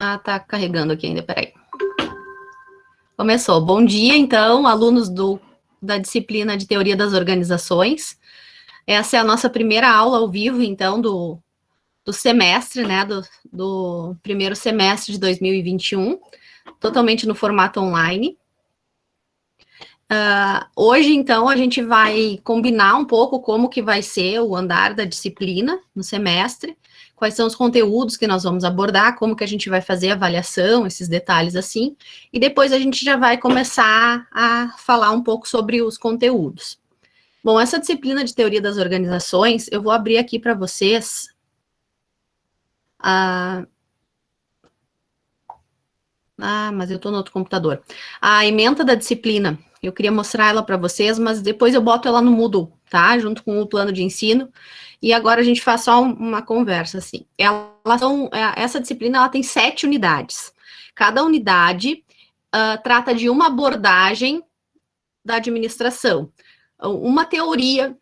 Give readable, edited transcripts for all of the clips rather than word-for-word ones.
Ah, tá carregando aqui ainda, peraí. Começou. Bom dia, então, alunos da disciplina de Teoria das Organizações. Essa é a nossa primeira aula ao vivo, então, do semestre, né, do primeiro semestre de 2021, totalmente no formato online. Hoje, então, a gente vai combinar um pouco como que vai ser o andar da disciplina no semestre, quais são os conteúdos que nós vamos abordar, como que a gente vai fazer a avaliação, esses detalhes assim, e depois a gente já vai começar a falar um pouco sobre os conteúdos. Bom, essa disciplina de Teoria das Organizações, eu vou abrir aqui para vocês a... mas eu estou no outro computador. A ementa da disciplina, eu queria mostrar ela para vocês, mas depois eu boto ela no Moodle, tá? Junto com o plano de ensino. E agora a gente faz só uma conversa, assim. Essa disciplina, ela tem 7 unidades. Cada unidade trata de uma abordagem da administração, uma teoria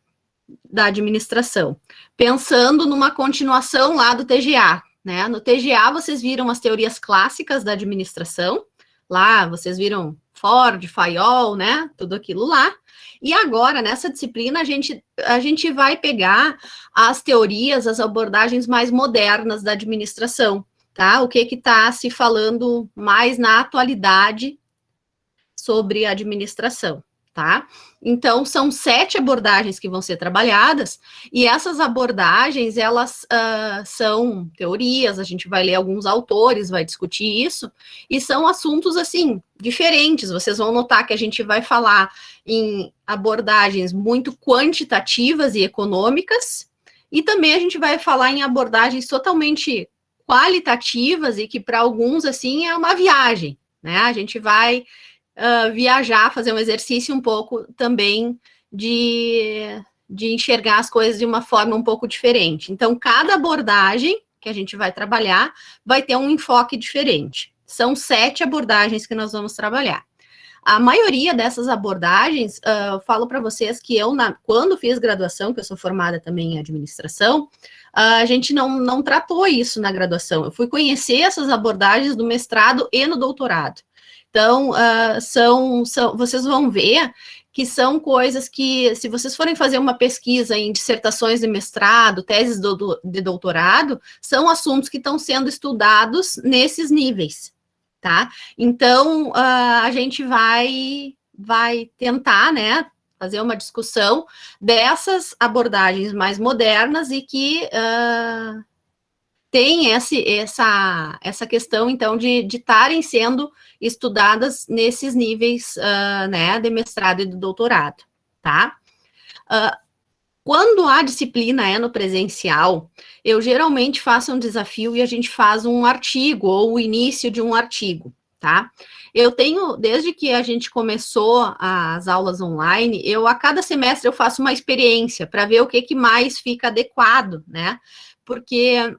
da administração, pensando numa continuação lá do TGA, né? No TGA, vocês viram as teorias clássicas da administração, lá vocês viram Ford, Fayol, né? Tudo aquilo lá. E agora, nessa disciplina, a gente vai pegar as teorias, as abordagens mais modernas da administração, tá? O que está se falando mais na atualidade sobre a administração, tá? Então, são 7 abordagens que vão ser trabalhadas, e essas abordagens, elas são teorias, a gente vai ler alguns autores, vai discutir isso, e são assuntos, assim, diferentes. Vocês vão notar que a gente vai falar em abordagens muito quantitativas e econômicas, e também a gente vai falar em abordagens totalmente qualitativas, e que para alguns, assim, é uma viagem, né? A gente vai viajar, fazer um exercício um pouco também de enxergar as coisas de uma forma um pouco diferente. Então, cada abordagem que a gente vai trabalhar vai ter um enfoque diferente. São 7 abordagens que nós vamos trabalhar. A maioria dessas abordagens, eu falo para vocês que quando fiz graduação, que eu sou formada também em administração, a gente não tratou isso na graduação. Eu fui conhecer essas abordagens do mestrado e no doutorado. Então, vocês vão ver que são coisas que, se vocês forem fazer uma pesquisa em dissertações de mestrado, teses de doutorado, são assuntos que estão sendo estudados nesses níveis, tá? Então, a gente vai tentar, né, fazer uma discussão dessas abordagens mais modernas e que tem essa questão, então, de estarem sendo estudadas nesses níveis, né, de mestrado e de doutorado, tá? Quando a disciplina é no presencial, eu geralmente faço um desafio e a gente faz um artigo, ou o início de um artigo, tá? Eu tenho, desde que a gente começou as aulas online, a cada semestre eu faço uma experiência para ver o que mais fica adequado, né? Porque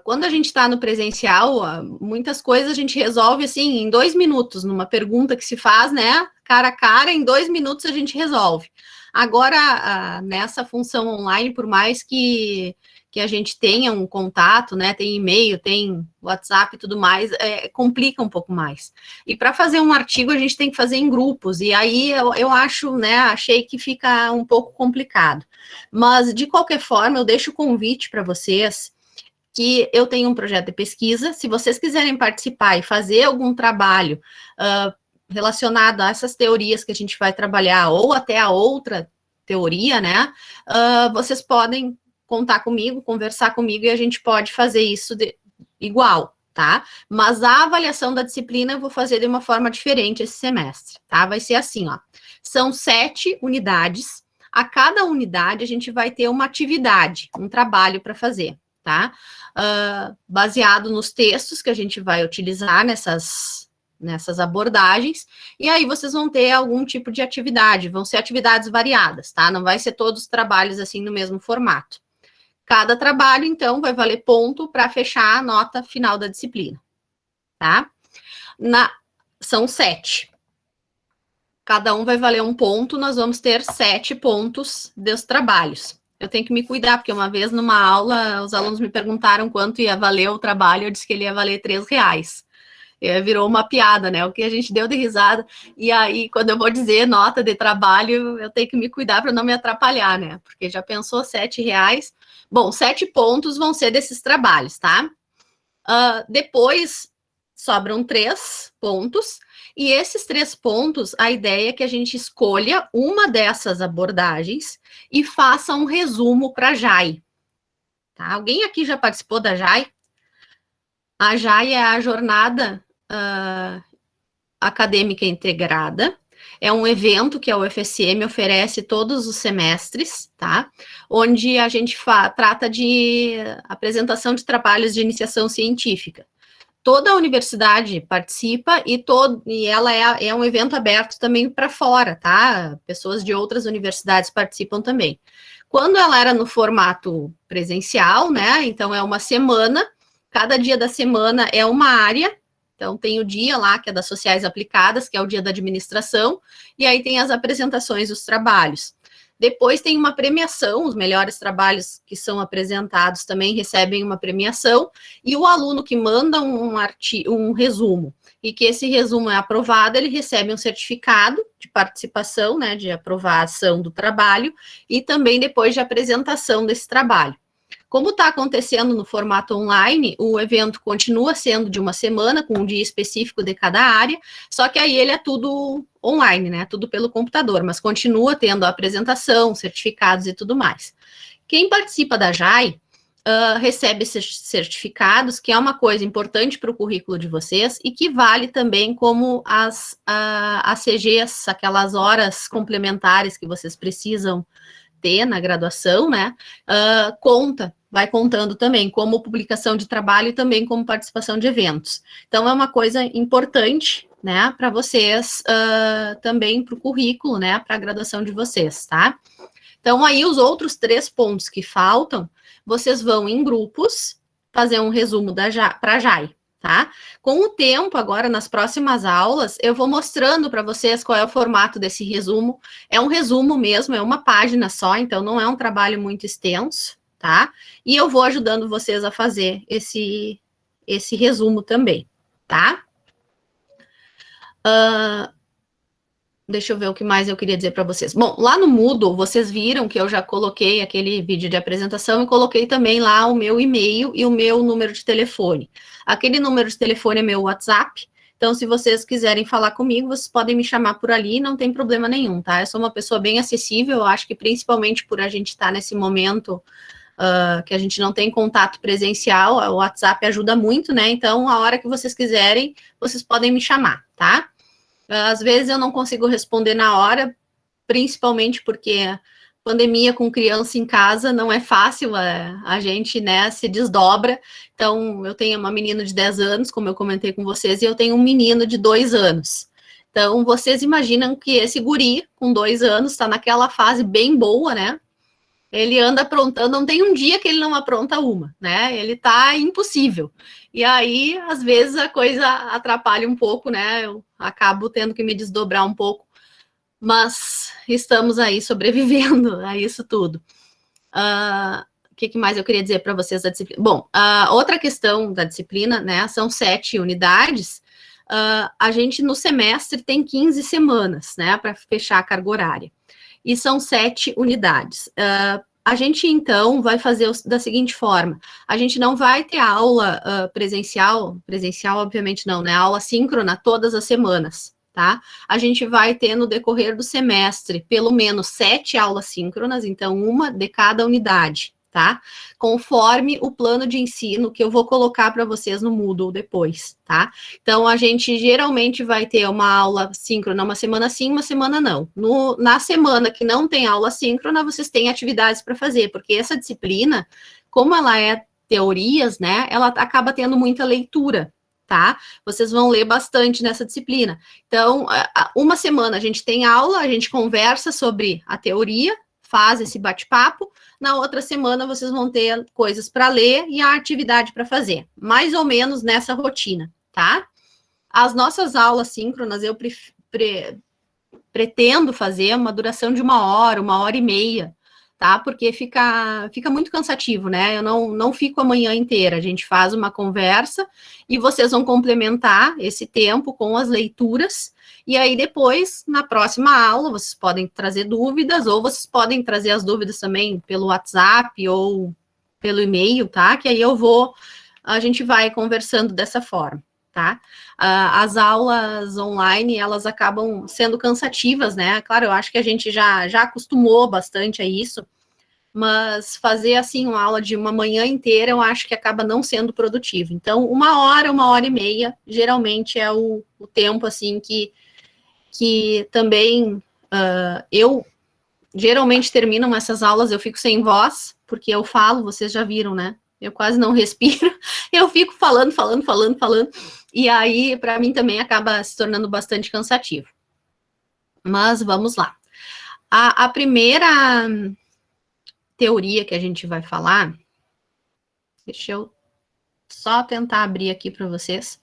quando a gente está no presencial, muitas coisas a gente resolve assim em 2 minutos, numa pergunta que se faz, né? Cara a cara, em 2 minutos a gente resolve. Agora, nessa função online, por mais que a gente tenha um contato, né? Tem e-mail, tem WhatsApp e tudo mais, complica um pouco mais. E para fazer um artigo, a gente tem que fazer em grupos, e aí eu acho, né? Achei que fica um pouco complicado. Mas, de qualquer forma, eu deixo o convite para vocês que eu tenho um projeto de pesquisa. Se vocês quiserem participar e fazer algum trabalho relacionado a essas teorias que a gente vai trabalhar, ou até a outra teoria, né, vocês podem contar comigo, conversar comigo, e a gente pode fazer isso igual, tá? Mas a avaliação da disciplina eu vou fazer de uma forma diferente esse semestre, tá? Vai ser assim, ó, são 7 unidades, a cada unidade a gente vai ter uma atividade, um trabalho para fazer, tá? Baseado nos textos que a gente vai utilizar nessas abordagens, e aí vocês vão ter algum tipo de atividade, vão ser atividades variadas, tá? Não vai ser todos os trabalhos assim no mesmo formato. Cada trabalho, então, vai valer ponto para fechar a nota final da disciplina, tá? São 7. Cada um vai valer um ponto, nós vamos ter 7 pontos dos trabalhos. eu tenho que me cuidar, porque uma vez numa aula, os alunos me perguntaram quanto ia valer o trabalho, eu disse que ele ia valer R$3. Virou uma piada, né? O que a gente deu de risada. E aí, quando eu vou dizer nota de trabalho, eu tenho que me cuidar para não me atrapalhar, né? Porque já pensou R$7? Bom, 7 pontos vão ser desses trabalhos, tá? Depois sobram 3 pontos. E esses 3 pontos, a ideia é que a gente escolha uma dessas abordagens e faça um resumo para a JAI. Tá? Alguém aqui já participou da JAI? A JAI é a Jornada Acadêmica Integrada. É um evento que a UFSM oferece todos os semestres, tá? Onde a gente trata de apresentação de trabalhos de iniciação científica. Toda a universidade participa e ela é um evento aberto também para fora, tá? Pessoas de outras universidades participam também. Quando ela era no formato presencial, né? Então é uma semana, cada dia da semana é uma área. Então tem o dia lá que é das sociais aplicadas, que é o dia da administração, e aí tem as apresentações dos trabalhos. Depois tem uma premiação, os melhores trabalhos que são apresentados também recebem uma premiação, e o aluno que manda um resumo, e que esse resumo é aprovado, ele recebe um certificado de participação, né, de aprovação do trabalho, e também depois de apresentação desse trabalho. Como está acontecendo no formato online, o evento continua sendo de uma semana, com um dia específico de cada área, só que aí ele é tudo online, né? Tudo pelo computador, mas continua tendo a apresentação, certificados e tudo mais. Quem participa da JAI recebe esses certificados, que é uma coisa importante para o currículo de vocês e que vale também como as CGs, aquelas horas complementares que vocês precisam ter na graduação, né? Vai contando também como publicação de trabalho e também como participação de eventos. Então, é uma coisa importante, né, para vocês, também para o currículo, né, para a graduação de vocês, tá? Então, aí, os outros 3 pontos que faltam, vocês vão em grupos fazer um resumo para a JAI, tá? Com o tempo, agora, nas próximas aulas, eu vou mostrando para vocês qual é o formato desse resumo. É um resumo mesmo, é uma página só, então não é um trabalho muito extenso, tá? E eu vou ajudando vocês a fazer esse resumo também, tá? Deixa eu ver o que mais eu queria dizer para vocês. Bom, lá no Moodle, vocês viram que eu já coloquei aquele vídeo de apresentação e coloquei também lá o meu e-mail e o meu número de telefone. Aquele número de telefone é meu WhatsApp, então se vocês quiserem falar comigo, vocês podem me chamar por ali, não tem problema nenhum, tá? Eu sou uma pessoa bem acessível, eu acho que principalmente por a gente estar nesse momento que a gente não tem contato presencial, o WhatsApp ajuda muito, né? Então, a hora que vocês quiserem, vocês podem me chamar, tá? Às vezes eu não consigo responder na hora, principalmente porque pandemia com criança em casa não é fácil, a gente, né, se desdobra. Então, eu tenho uma menina de 10 anos, como eu comentei com vocês, e eu tenho um menino de 2 anos. Então, vocês imaginam que esse guri, com 2 anos, está naquela fase bem boa, né? Ele anda aprontando, não tem um dia que ele não apronta uma, né? Ele tá impossível. E aí, às vezes, a coisa atrapalha um pouco, né? Eu acabo tendo que me desdobrar um pouco, mas estamos aí sobrevivendo a isso tudo. O que mais eu queria dizer para vocês da disciplina? Bom, outra questão da disciplina, né? São 7 unidades. A gente, no semestre, tem 15 semanas, né? Para fechar a carga horária. E são 7 unidades. A gente, então, vai fazer da seguinte forma, a gente não vai ter aula presencial, obviamente não, né, aula síncrona todas as semanas, tá? A gente vai ter, no decorrer do semestre, pelo menos 7 aulas síncronas, então, uma de cada unidade, tá? Conforme o plano de ensino que eu vou colocar para vocês no Moodle depois, tá? Então, a gente geralmente vai ter uma aula síncrona, uma semana sim, uma semana não. Na semana que não tem aula síncrona, vocês têm atividades para fazer, porque essa disciplina, como ela é teorias, né, ela acaba tendo muita leitura, tá? Vocês vão ler bastante nessa disciplina. Então, uma semana a gente tem aula, a gente conversa sobre a teoria, faz esse bate-papo, na outra semana vocês vão ter coisas para ler e a atividade para fazer, mais ou menos nessa rotina, tá? As nossas aulas síncronas, eu pretendo fazer uma duração de 1 hora e meia, tá? Porque fica muito cansativo, né? Eu não fico a manhã inteira, a gente faz uma conversa e vocês vão complementar esse tempo com as leituras, e aí depois, na próxima aula, vocês podem trazer dúvidas, ou vocês podem trazer as dúvidas também pelo WhatsApp ou pelo e-mail, tá? Que aí a gente vai conversando dessa forma, tá? As aulas online, elas acabam sendo cansativas, né? Claro, eu acho que a gente já acostumou bastante a isso, mas fazer, assim, uma aula de uma manhã inteira, eu acho que acaba não sendo produtivo. Então, 1 hora e meia, geralmente é o tempo, assim, que também eu geralmente terminam essas aulas, eu fico sem voz, porque eu falo, vocês já viram, né? Eu quase não respiro, eu fico falando, e aí, para mim, também acaba se tornando bastante cansativo. Mas vamos lá. A primeira teoria que a gente vai falar, deixa eu só tentar abrir aqui para vocês.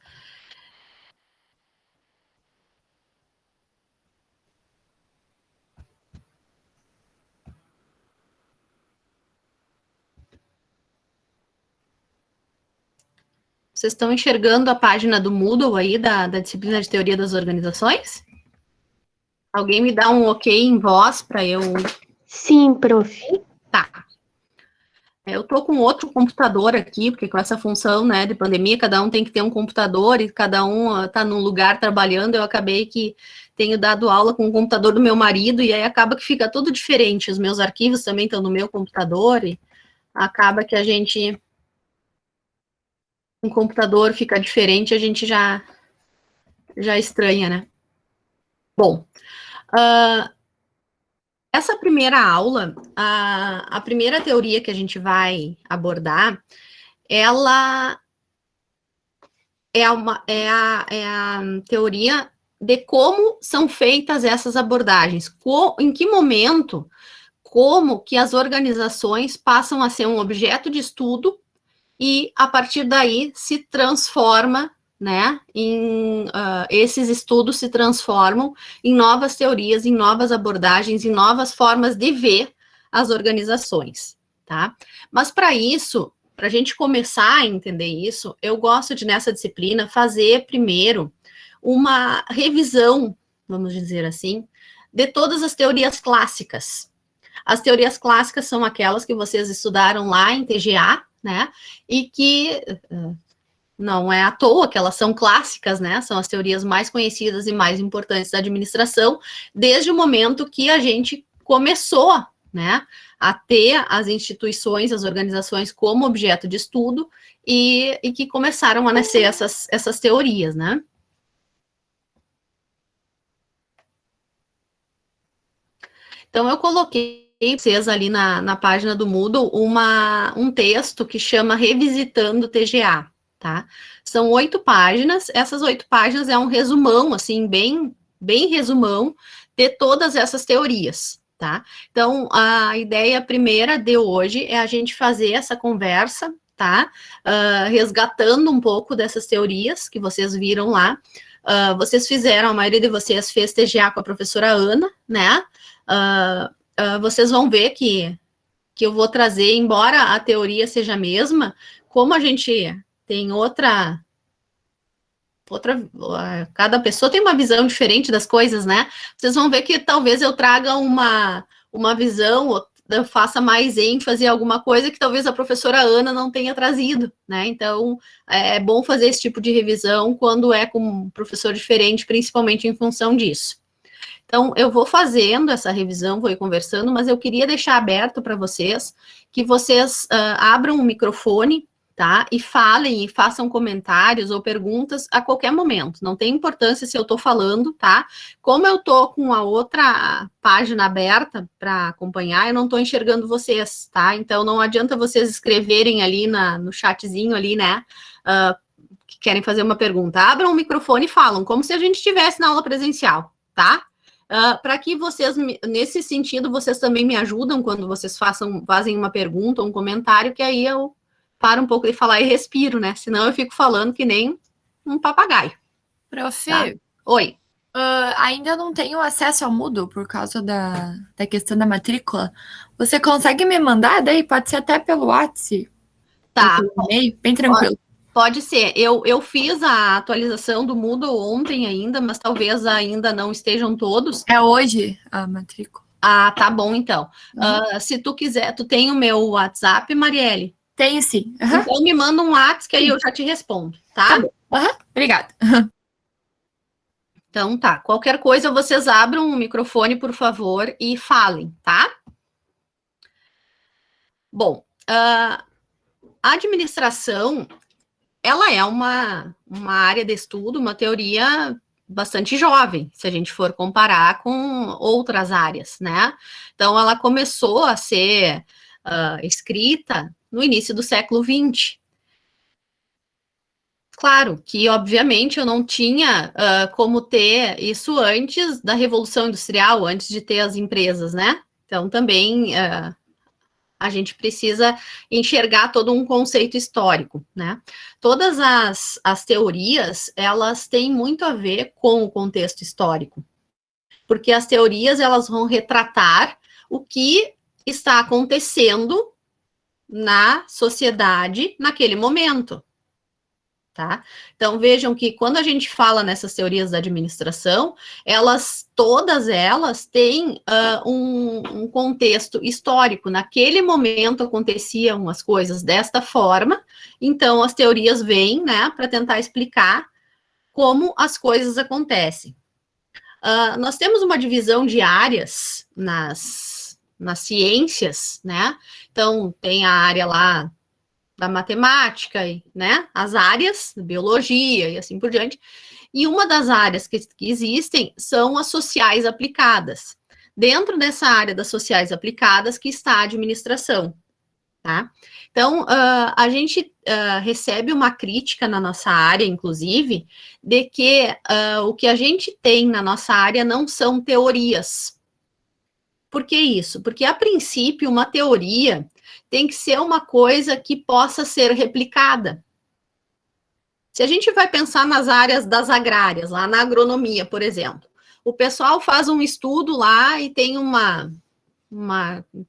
Vocês estão enxergando a página do Moodle aí, da disciplina de teoria das organizações? Alguém me dá um ok em voz para eu... Sim, prof. Tá. Eu tô com outro computador aqui, porque com essa função, né, de pandemia, cada um tem que ter um computador e cada um tá num lugar trabalhando. Eu acabei que tenho dado aula com o computador do meu marido e aí acaba que fica tudo diferente. Os meus arquivos também estão no meu computador e acaba que a gente... Um computador fica diferente, a gente já estranha, né? Bom, essa primeira aula, a primeira teoria que a gente vai abordar, ela é a teoria de como são feitas essas abordagens, em que momento, como que as organizações passam a ser um objeto de estudo e, a partir daí, se transforma, né, esses estudos se transformam em novas teorias, em novas abordagens, em novas formas de ver as organizações, tá? Mas, para isso, para a gente começar a entender isso, eu gosto de, nessa disciplina, fazer primeiro uma revisão, vamos dizer assim, de todas as teorias clássicas. As teorias clássicas são aquelas que vocês estudaram lá em TGA, né, e que não é à toa que elas são clássicas, né, são as teorias mais conhecidas e mais importantes da administração, desde o momento que a gente começou, né, a ter as instituições, as organizações como objeto de estudo e que começaram a nascer essas teorias, né. Então, eu coloquei vocês ali na página do Moodle um texto que chama Revisitando TGA, tá? São 8 páginas, essas 8 páginas é um resumão, assim, bem resumão de todas essas teorias, tá? Então, a ideia primeira de hoje é a gente fazer essa conversa, tá? Resgatando um pouco dessas teorias que vocês viram lá. Vocês fizeram, a maioria de vocês fez TGA com a professora Ana, né? Vocês vão ver que eu vou trazer, embora a teoria seja a mesma, como a gente tem outra, cada pessoa tem uma visão diferente das coisas, né? Vocês vão ver que talvez eu traga uma visão, eu faça mais ênfase em alguma coisa que talvez a professora Ana não tenha trazido, né? Então, é bom fazer esse tipo de revisão quando é com um professor diferente, principalmente em função disso. Então, eu vou fazendo essa revisão, vou ir conversando, mas eu queria deixar aberto para vocês, que vocês abram o microfone, tá? E falem, e façam comentários ou perguntas a qualquer momento. Não tem importância se eu estou falando, tá? Como eu estou com a outra página aberta para acompanhar, eu não estou enxergando vocês, tá? Então, não adianta vocês escreverem ali no chatzinho ali, né? Que querem fazer uma pergunta. Abram o microfone e falam, como se a gente estivesse na aula presencial, tá? Para que vocês, nesse sentido, vocês também me ajudam quando vocês fazem uma pergunta ou um comentário, que aí eu paro um pouco de falar e respiro, né? Senão eu fico falando que nem um papagaio. Prof, tá? Oi. Ainda não tenho acesso ao Moodle por causa da questão da matrícula. Você consegue me mandar? Daí pode ser até pelo WhatsApp, ou Tá, pelo e-mail, bem tranquilo. pode ser. Eu fiz a atualização do Moodle ontem ainda, mas talvez ainda não estejam todos. É hoje a matrícula. Ah, tá bom, então. Se tu quiser, tu tem o meu WhatsApp, Marielle? Tenho sim. Então me manda um WhatsApp que aí eu já te respondo, tá? Tá bom. Obrigada. Então tá. Qualquer coisa, vocês abram o microfone, por favor, e falem, tá? Bom, a administração, ela é uma área de estudo, uma teoria bastante jovem, se a gente for comparar com outras áreas, né? Então, ela começou a ser escrita no início do século XX. Claro que, obviamente, eu não tinha como ter isso antes da Revolução Industrial, antes de ter as empresas, né? Então, também a gente precisa enxergar todo um conceito histórico, né? Todas as teorias, elas têm muito a ver com o contexto histórico, porque as teorias, elas vão retratar o que está acontecendo na sociedade naquele momento. Tá? Então, vejam que quando a gente fala nessas teorias da administração, todas elas têm um contexto histórico. Naquele momento aconteciam as coisas desta forma, então as teorias vêm, né, para tentar explicar como as coisas acontecem. Nós temos uma divisão de áreas nas ciências, né? Então, tem a área lá da matemática, né, as áreas, biologia e assim por diante, e uma das áreas que existem são as sociais aplicadas. Dentro dessa área das sociais aplicadas que está a administração, tá? Então, a gente recebe uma crítica na nossa área, inclusive, de que o que a gente tem na nossa área não são teorias. Por que isso? Porque, a princípio, uma teoria tem que ser uma coisa que possa ser replicada. Se a gente vai pensar nas áreas das agrárias, lá na agronomia, por exemplo, o pessoal faz um estudo lá e tem uma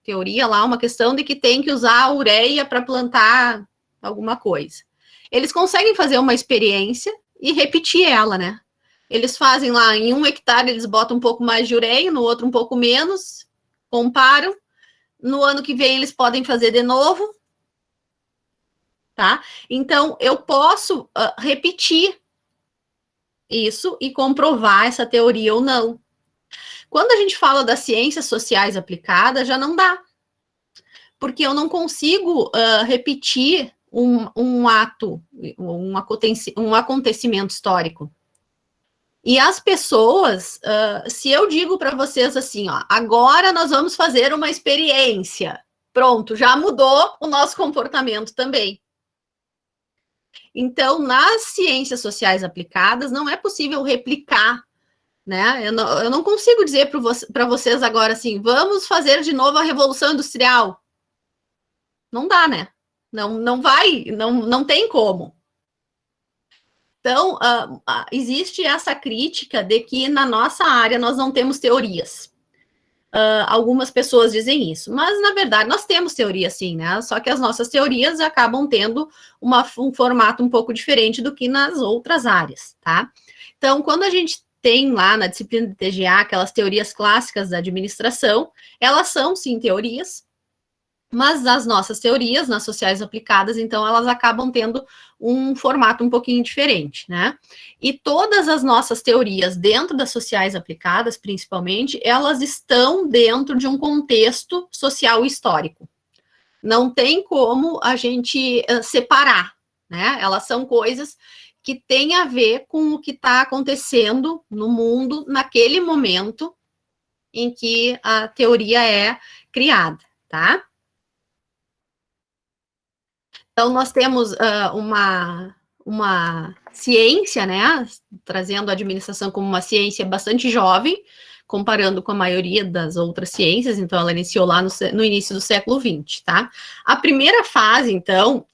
teoria lá, uma questão de que tem que usar a ureia para plantar alguma coisa. Eles conseguem fazer uma experiência e repetir ela, né? Eles fazem lá, em 1 hectare, eles botam um pouco mais de ureia, no outro um pouco menos, comparam. No ano que vem, eles podem fazer de novo, tá? Então, eu posso repetir isso e comprovar essa teoria ou não. Quando a gente fala das ciências sociais aplicadas, já não dá. Porque eu não consigo repetir um ato, um acontecimento histórico. E as pessoas, se eu digo para vocês assim, ó, agora nós vamos fazer uma experiência, pronto, já mudou o nosso comportamento também. Então, nas ciências sociais aplicadas, não é possível replicar, né? Eu não consigo dizer para vocês agora assim, vamos fazer de novo a Revolução Industrial. Não dá, né? Não vai, não tem como. Então, existe essa crítica de que na nossa área nós não temos teorias. Algumas pessoas dizem isso, mas na verdade nós temos teoria sim, né? Só que as nossas teorias acabam tendo um formato um pouco diferente do que nas outras áreas, tá? Então, quando a gente tem lá na disciplina de TGA aquelas teorias clássicas da administração, elas são sim teorias, mas as nossas teorias, nas sociais aplicadas, então, elas acabam tendo um formato um pouquinho diferente, né? E todas as nossas teorias, dentro das sociais aplicadas, principalmente, elas estão dentro de um contexto social e histórico. Não tem como a gente separar, né? Elas são coisas que têm a ver com o que está acontecendo no mundo naquele momento em que a teoria é criada, tá? Então, nós temos uma ciência, né, trazendo a administração como uma ciência bastante jovem, comparando com a maioria das outras ciências, então ela iniciou lá no início do século XX, tá? A primeira fase, então,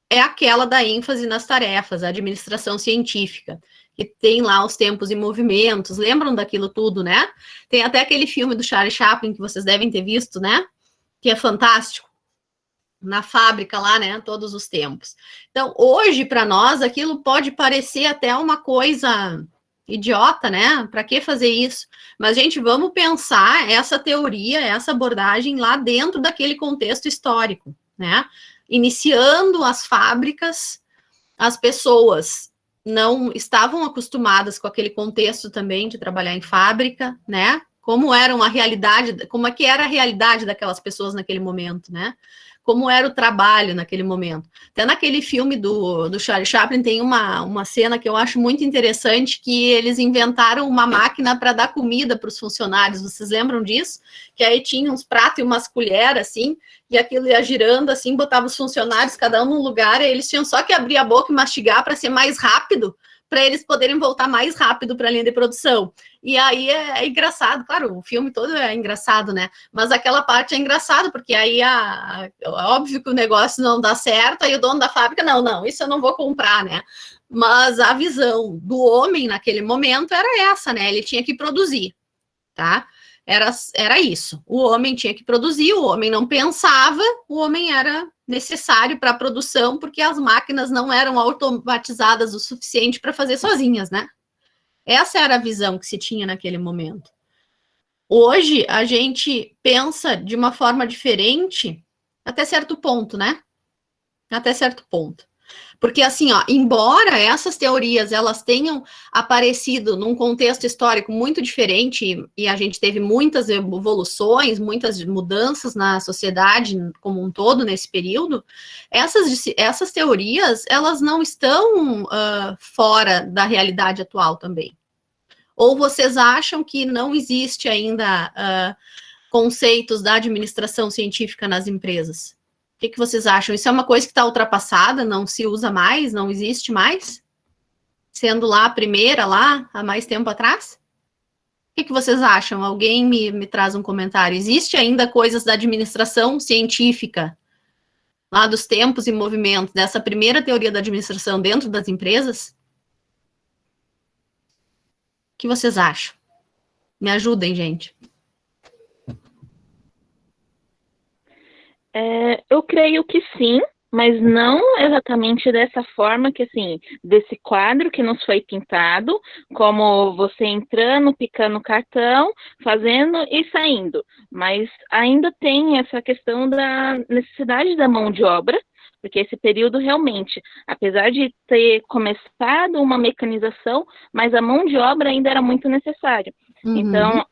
é aquela da ênfase nas tarefas, a administração científica, que tem lá os tempos e movimentos, lembram daquilo tudo, né? Tem até aquele filme do Charlie Chaplin que vocês devem ter visto, né? Que é fantástico. Na fábrica lá, né? Todos os tempos. Então, hoje, para nós, aquilo pode parecer até uma coisa idiota, né? Para que fazer isso? Mas, gente, vamos pensar essa teoria, essa abordagem lá dentro daquele contexto histórico, né? Iniciando as fábricas, as pessoas não estavam acostumadas com aquele contexto também de trabalhar em fábrica, né? Como era uma realidade, como é que era a realidade daquelas pessoas naquele momento, né? Como era o trabalho naquele momento. Até naquele filme do Charlie Chaplin tem uma cena que eu acho muito interessante, que eles inventaram uma máquina para dar comida para os funcionários. Vocês lembram disso? Que aí tinha uns pratos e umas colheres, assim, e aquilo ia girando, assim, botava os funcionários, cada um num lugar, e eles tinham só que abrir a boca e mastigar para ser mais rápido, para eles poderem voltar mais rápido para a linha de produção. E aí é engraçado, claro, o filme todo é engraçado, né? Mas aquela parte é engraçada, porque aí óbvio que o negócio não dá certo, aí o dono da fábrica, não, isso eu não vou comprar, né? Mas a visão do homem naquele momento era essa, né? Ele tinha que produzir, tá? Era isso. O homem tinha que produzir, o homem não pensava, o homem era necessário para a produção, porque as máquinas não eram automatizadas o suficiente para fazer sozinhas, né? Essa era a visão que se tinha naquele momento. Hoje, a gente pensa de uma forma diferente, até certo ponto, né? Até certo ponto. Porque, assim, ó, embora essas teorias elas tenham aparecido num contexto histórico muito diferente, e a gente teve muitas evoluções, muitas mudanças na sociedade como um todo nesse período, essas teorias, elas não estão fora da realidade atual também. Ou vocês acham que não existe ainda conceitos da administração científica nas empresas? O que vocês acham? Isso é uma coisa que está ultrapassada, não se usa mais, não existe mais? Sendo lá a primeira, lá, há mais tempo atrás? O que vocês acham? Alguém me traz um comentário. Existe ainda coisas da administração científica, lá dos tempos e movimentos, dessa primeira teoria da administração dentro das empresas? O que vocês acham? Me ajudem, gente. Eu creio que sim, mas não exatamente dessa forma que, assim, desse quadro que nos foi pintado, como você entrando, picando o cartão, fazendo e saindo. Mas ainda tem essa questão da necessidade da mão de obra, porque esse período realmente, apesar de ter começado uma mecanização, mas a mão de obra ainda era muito necessária. Uhum. Então,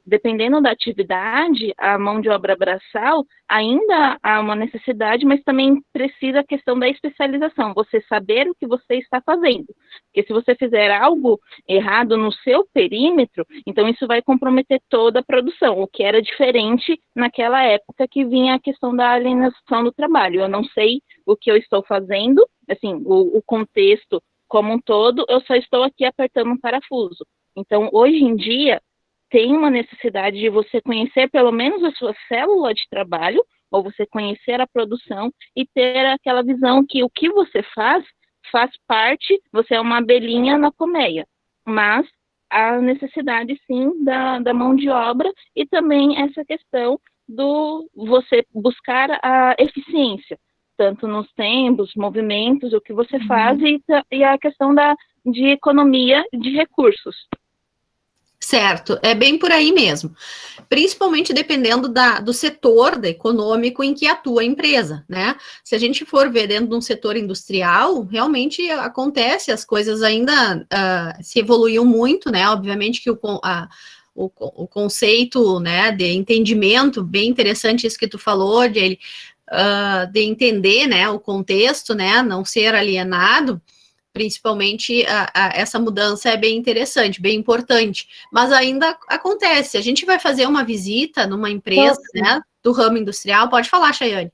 dependendo da atividade, a mão de obra braçal ainda há uma necessidade, mas também precisa a questão da especialização, você saber o que você está fazendo. Porque se você fizer algo errado no seu perímetro, então isso vai comprometer toda a produção, o que era diferente naquela época que vinha a questão da alienação do trabalho. Eu não sei o que eu estou fazendo, assim, o contexto como um todo, eu só estou aqui apertando um parafuso. Então, hoje em dia, tem uma necessidade de você conhecer pelo menos a sua célula de trabalho, ou você conhecer a produção e ter aquela visão que o que você faz parte, você é uma abelhinha na colmeia, mas a necessidade sim da mão de obra e também essa questão do você buscar a eficiência, tanto nos tempos, movimentos, o que você faz e a questão de economia de recursos. Certo, é bem por aí mesmo, principalmente dependendo do setor econômico em que atua a empresa, né? Se a gente for ver dentro de um setor industrial, realmente acontece, as coisas ainda se evoluíam muito, né? Obviamente que o conceito, né, de entendimento, bem interessante isso que tu falou, de entender, né, o contexto, né, não ser alienado. Principalmente essa mudança é bem interessante, bem importante, mas ainda acontece. A gente vai fazer uma visita numa empresa, né, do ramo industrial. Pode falar, Chayane.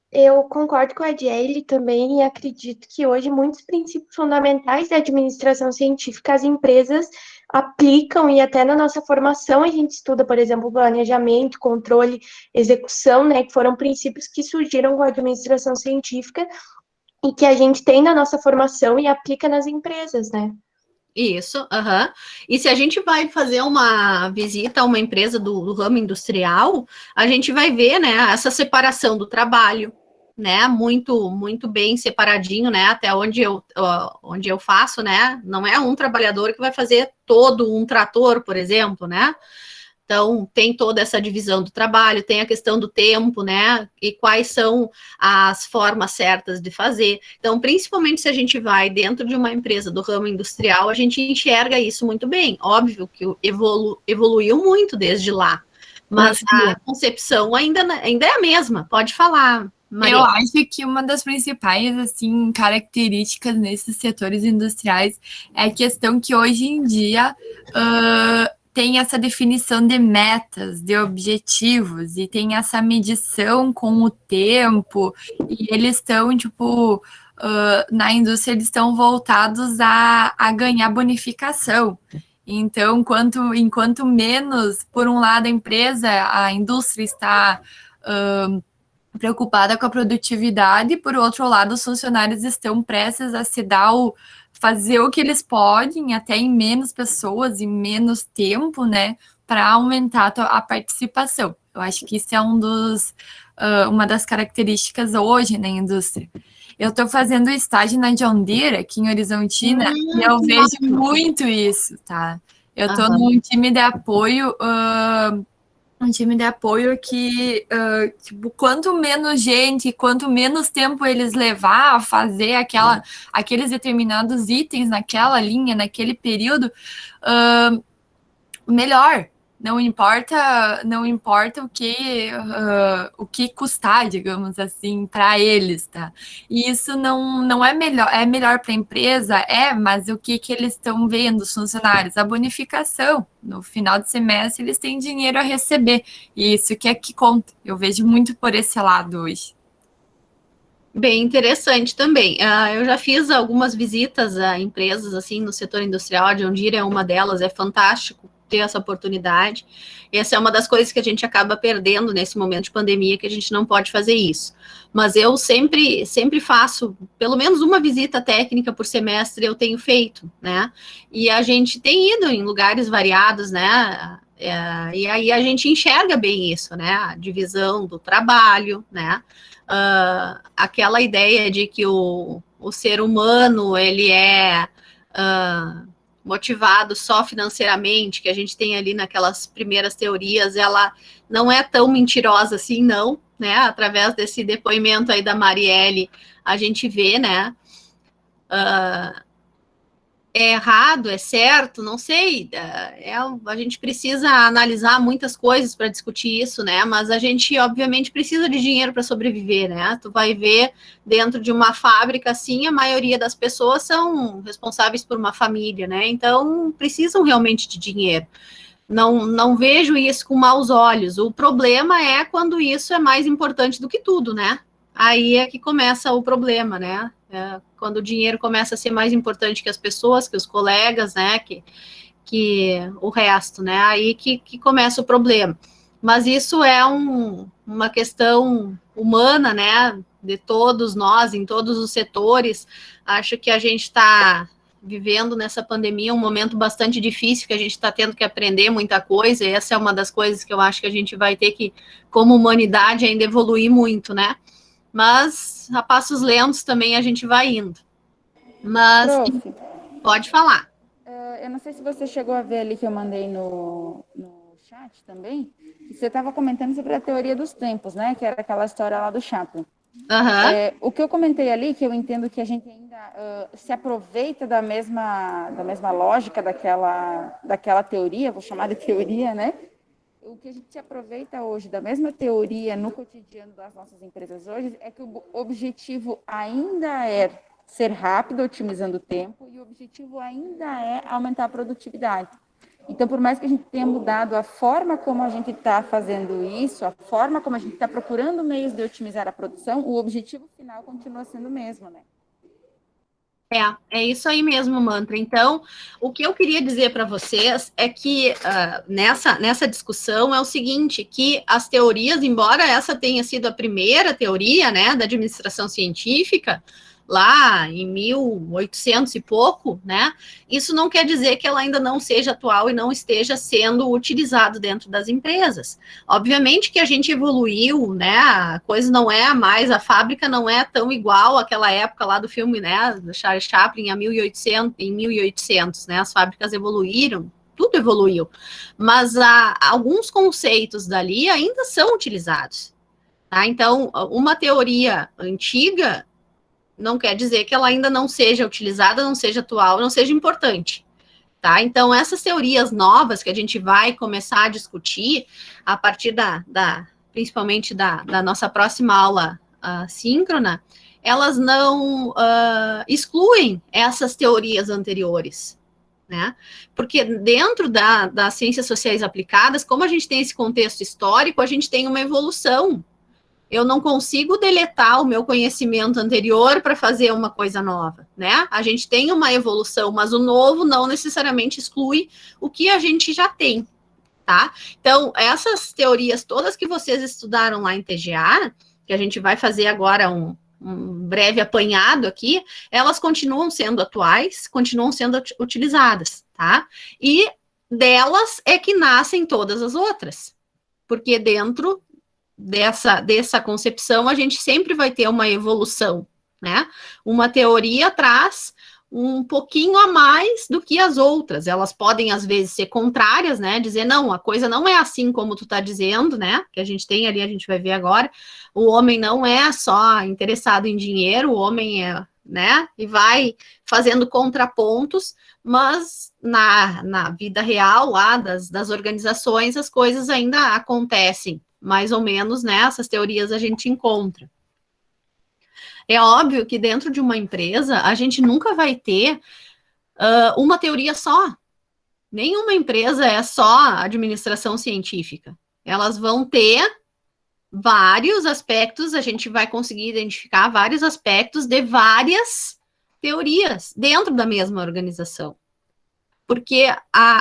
Eu concordo com a Adriele também e acredito que hoje muitos princípios fundamentais da administração científica as empresas aplicam e até na nossa formação a gente estuda, por exemplo, planejamento, controle, execução, né, que foram princípios que surgiram com a administração científica. e que a gente tem na nossa formação e aplica nas empresas, né? Isso, aham. E se a gente vai fazer uma visita a uma empresa do ramo industrial, a gente vai ver, né, essa separação do trabalho, né, muito bem separadinho, né, até onde eu faço, né, não é um trabalhador que vai fazer todo um trator, por exemplo, né. Então, tem toda essa divisão do trabalho, tem a questão do tempo, né? E quais são as formas certas de fazer. Então, principalmente se a gente vai dentro de uma empresa do ramo industrial, a gente enxerga isso muito bem. Óbvio que evoluiu muito desde lá, mas a concepção ainda é a mesma. Pode falar, Maria. Eu acho que uma das principais, assim, características nesses setores industriais é a questão que hoje em dia tem essa definição de metas, de objetivos, e tem essa medição com o tempo, e eles estão, tipo, na indústria, eles estão voltados a ganhar bonificação. Então, enquanto menos, por um lado, a indústria está preocupada com a produtividade, por outro lado, os funcionários estão prestes a fazer o que eles podem, até em menos pessoas e menos tempo, né, para aumentar a participação. Eu acho que isso é uma das características hoje na indústria. Eu estou fazendo estágio na John Deere, aqui em Horizontina, e eu vejo muito isso, tá? Eu estou num time de apoio... um time de apoio que, tipo, quanto menos gente, quanto menos tempo eles levar a fazer aqueles determinados itens naquela linha, naquele período, melhor. Não importa o que custar, digamos assim, para eles, tá? E isso não é melhor, é melhor para a empresa, mas o que eles estão vendo, os funcionários? A bonificação. No final do semestre, eles têm dinheiro a receber. E isso que é que conta. Eu vejo muito por esse lado hoje. Bem interessante também. Eu já fiz algumas visitas a empresas, assim, no setor industrial, a John Deere é uma delas, é fantástico ter essa oportunidade. Essa é uma das coisas que a gente acaba perdendo nesse momento de pandemia, que a gente não pode fazer isso. Mas eu sempre faço, pelo menos uma visita técnica por semestre eu tenho feito, né? E a gente tem ido em lugares variados, né? E aí a gente enxerga bem isso, né? A divisão do trabalho, né? Aquela ideia de que o ser humano, ele é... motivado só financeiramente, que a gente tem ali naquelas primeiras teorias, ela não é tão mentirosa assim, não, né? Através desse depoimento aí da Marielle, a gente vê, né? É errado, é certo, não sei, a gente precisa analisar muitas coisas para discutir isso, né, mas a gente, obviamente, precisa de dinheiro para sobreviver, né, tu vai ver dentro de uma fábrica, assim, a maioria das pessoas são responsáveis por uma família, né, então precisam realmente de dinheiro. Não vejo isso com maus olhos, o problema é quando isso é mais importante do que tudo, né, aí é que começa o problema, né, quando o dinheiro começa a ser mais importante que as pessoas, que os colegas, né, que o resto, né, aí que começa o problema. Mas isso é uma questão humana, né, de todos nós, em todos os setores. Acho que a gente está vivendo nessa pandemia um momento bastante difícil, que a gente está tendo que aprender muita coisa, e essa é uma das coisas que eu acho que a gente vai ter que, como humanidade, ainda evoluir muito, né, mas a passos lentos também a gente vai indo. Mas Prof, pode falar. Eu não sei se você chegou a ver ali que eu mandei no chat também, que você estava comentando sobre a teoria dos tempos, né? Que era aquela história lá do Chaplin. O que eu comentei ali, que eu entendo que a gente ainda se aproveita da mesma lógica daquela teoria, vou chamar de teoria, né? O que a gente aproveita hoje da mesma teoria no cotidiano das nossas empresas hoje é que o objetivo ainda é ser rápido, otimizando o tempo, e o objetivo ainda é aumentar a produtividade. Então, por mais que a gente tenha mudado a forma como a gente está fazendo isso, a forma como a gente está procurando meios de otimizar a produção, o objetivo final continua sendo o mesmo, né? É isso aí mesmo, Mantra. Então, o que eu queria dizer para vocês é que nessa discussão é o seguinte, que as teorias, embora essa tenha sido a primeira teoria, né, da administração científica, lá em 1800 e pouco, né? Isso não quer dizer que ela ainda não seja atual e não esteja sendo utilizado dentro das empresas. Obviamente que a gente evoluiu, né? A coisa não é mais, a fábrica não é tão igual àquela época lá do filme, né? Do Charles Chaplin, em 1800, né? As fábricas evoluíram, tudo evoluiu, mas alguns conceitos dali ainda são utilizados, tá? Então, uma teoria antiga não quer dizer que ela ainda não seja utilizada, não seja atual, não seja importante, tá? Então, essas teorias novas que a gente vai começar a discutir a partir principalmente da nossa próxima aula síncrona, elas não excluem essas teorias anteriores, né? Porque dentro das ciências sociais aplicadas, como a gente tem esse contexto histórico, a gente tem uma evolução. Eu não consigo deletar o meu conhecimento anterior para fazer uma coisa nova, né? A gente tem uma evolução, mas o novo não necessariamente exclui o que a gente já tem, tá? Então, essas teorias todas que vocês estudaram lá em TGA, que a gente vai fazer agora um breve apanhado aqui, elas continuam sendo atuais, continuam sendo utilizadas, tá? E delas é que nascem todas as outras, porque dentro dessa concepção a gente sempre vai ter uma evolução, né? Uma teoria traz um pouquinho a mais do que as outras. Elas podem, às vezes, ser contrárias, né? Dizer, não, a coisa não é assim como tu tá dizendo, né? Que a gente tem ali, a gente vai ver agora. O homem não é só interessado em dinheiro, o homem é, né? E vai fazendo contrapontos, mas na vida real, lá das organizações, as coisas ainda acontecem, mais ou menos, né? Essas teorias a gente encontra. É óbvio que dentro de uma empresa, a gente nunca vai ter uma teoria só. Nenhuma empresa é só administração científica. Elas vão ter vários aspectos, a gente vai conseguir identificar vários aspectos de várias teorias dentro da mesma organização. Porque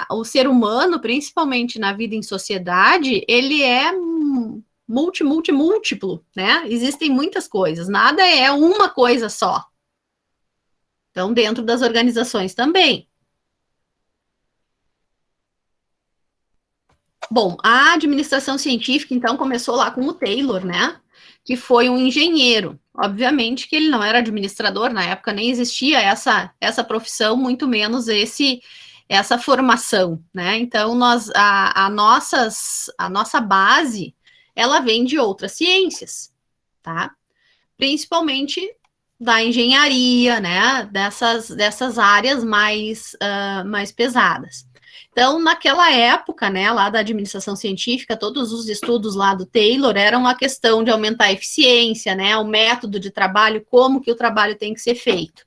o ser humano, principalmente na vida em sociedade, ele é múltiplo, né? Existem muitas coisas, nada é uma coisa só. Então, dentro das organizações também. Bom, a administração científica, então, começou lá com o Taylor, né? Que foi um engenheiro. Obviamente que ele não era administrador, na época nem existia essa profissão, muito menos essa formação, né? Então, a nossa base, ela vem de outras ciências, tá? Principalmente da engenharia, né? Dessas áreas mais pesadas. Então, naquela época, né, lá da administração científica, todos os estudos lá do Taylor eram a questão de aumentar a eficiência, né, o método de trabalho, como que o trabalho tem que ser feito,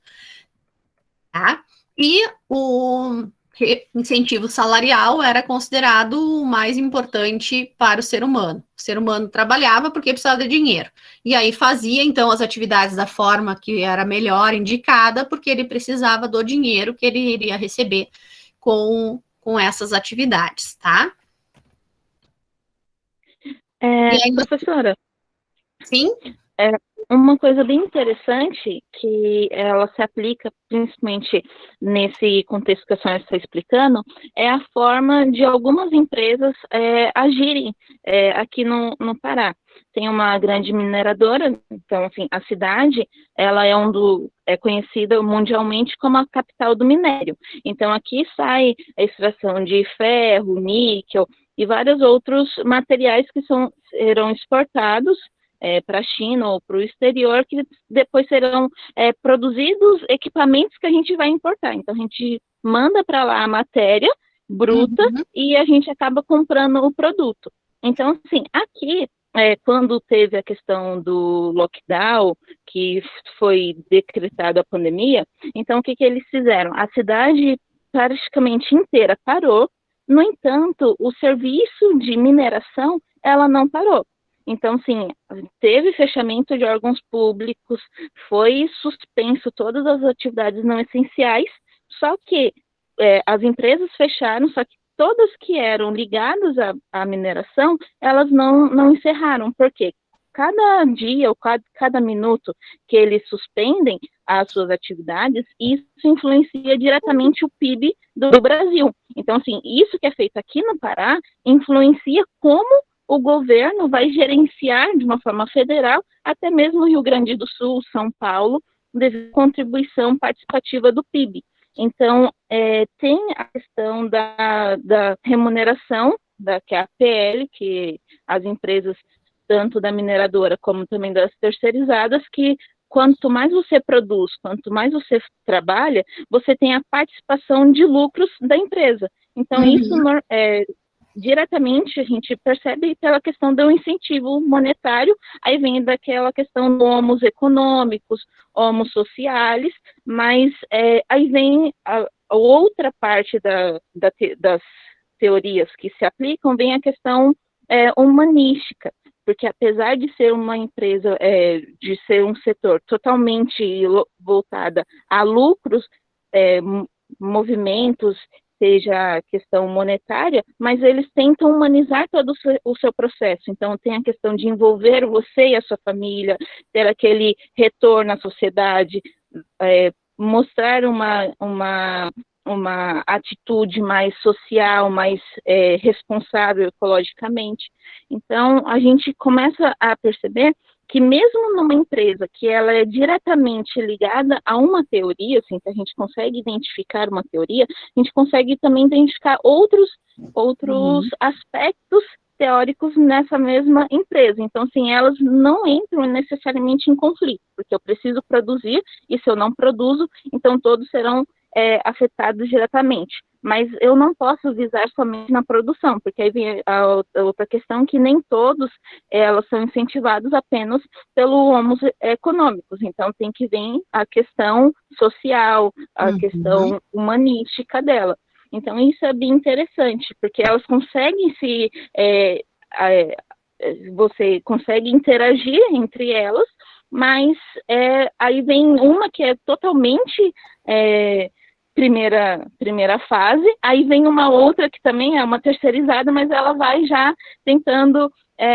tá? E o incentivo salarial era considerado o mais importante para o ser humano. O ser humano trabalhava porque precisava de dinheiro. E aí fazia, então, as atividades da forma que era melhor indicada, porque ele precisava do dinheiro que ele iria receber com essas atividades, tá? Professora. Sim? Uma coisa bem interessante que ela se aplica principalmente nesse contexto que a senhora está explicando é a forma de algumas empresas agirem aqui no Pará. Tem uma grande mineradora, então, assim, a cidade, ela é conhecida mundialmente como a capital do minério. Então, aqui sai a extração de ferro, níquel e vários outros materiais que serão exportados para a China ou para o exterior, que depois serão produzidos equipamentos que a gente vai importar. Então, a gente manda para lá a matéria bruta e a gente acaba comprando o produto. Então, assim, aqui, quando teve a questão do lockdown, que foi decretado a pandemia, então o que eles fizeram? A cidade praticamente inteira parou, no entanto, o serviço de mineração, ela não parou. Então, sim, teve fechamento de órgãos públicos, foi suspenso todas as atividades não essenciais, só que as empresas fecharam, só que todas que eram ligadas à mineração, elas não encerraram. Por quê? cada dia ou cada minuto que eles suspendem as suas atividades, isso influencia diretamente o PIB do Brasil. Então, assim, isso que é feito aqui no Pará influencia como o governo vai gerenciar de uma forma federal, até mesmo o Rio Grande do Sul, São Paulo, devido à contribuição participativa do PIB. Então, tem a questão da remuneração, que é a PL, que as empresas, tanto da mineradora como também das terceirizadas, que quanto mais você produz, quanto mais você trabalha, você tem a participação de lucros da empresa. Então, isso diretamente a gente percebe pela questão do incentivo monetário, aí vem daquela questão dos homos econômicos, homos sociais, mas aí vem a outra parte das teorias que se aplicam, vem a questão humanística, porque apesar de ser uma empresa, de ser um setor totalmente voltada a lucros, movimentos, seja questão monetária, mas eles tentam humanizar todo o seu processo. Então, tem a questão de envolver você e a sua família, ter aquele retorno à sociedade, mostrar uma atitude mais social, mais responsável ecologicamente. Então, a gente começa a perceber que mesmo numa empresa que ela é diretamente ligada a uma teoria, assim, que a gente consegue identificar uma teoria, a gente consegue também identificar outros aspectos teóricos nessa mesma empresa. Então, assim, elas não entram necessariamente em conflito, porque eu preciso produzir, e se eu não produzo, então todos serão afetados diretamente. Mas eu não posso visar somente na produção, porque aí vem a outra questão, que nem todos elas são incentivados apenas pelos homos econômicos. Então, tem que vir a questão social, a questão humanística dela. Então, isso é bem interessante, porque elas conseguem você consegue interagir entre elas, mas aí vem uma que é totalmente primeira fase, aí vem uma outra que também é uma terceirizada, mas ela vai já tentando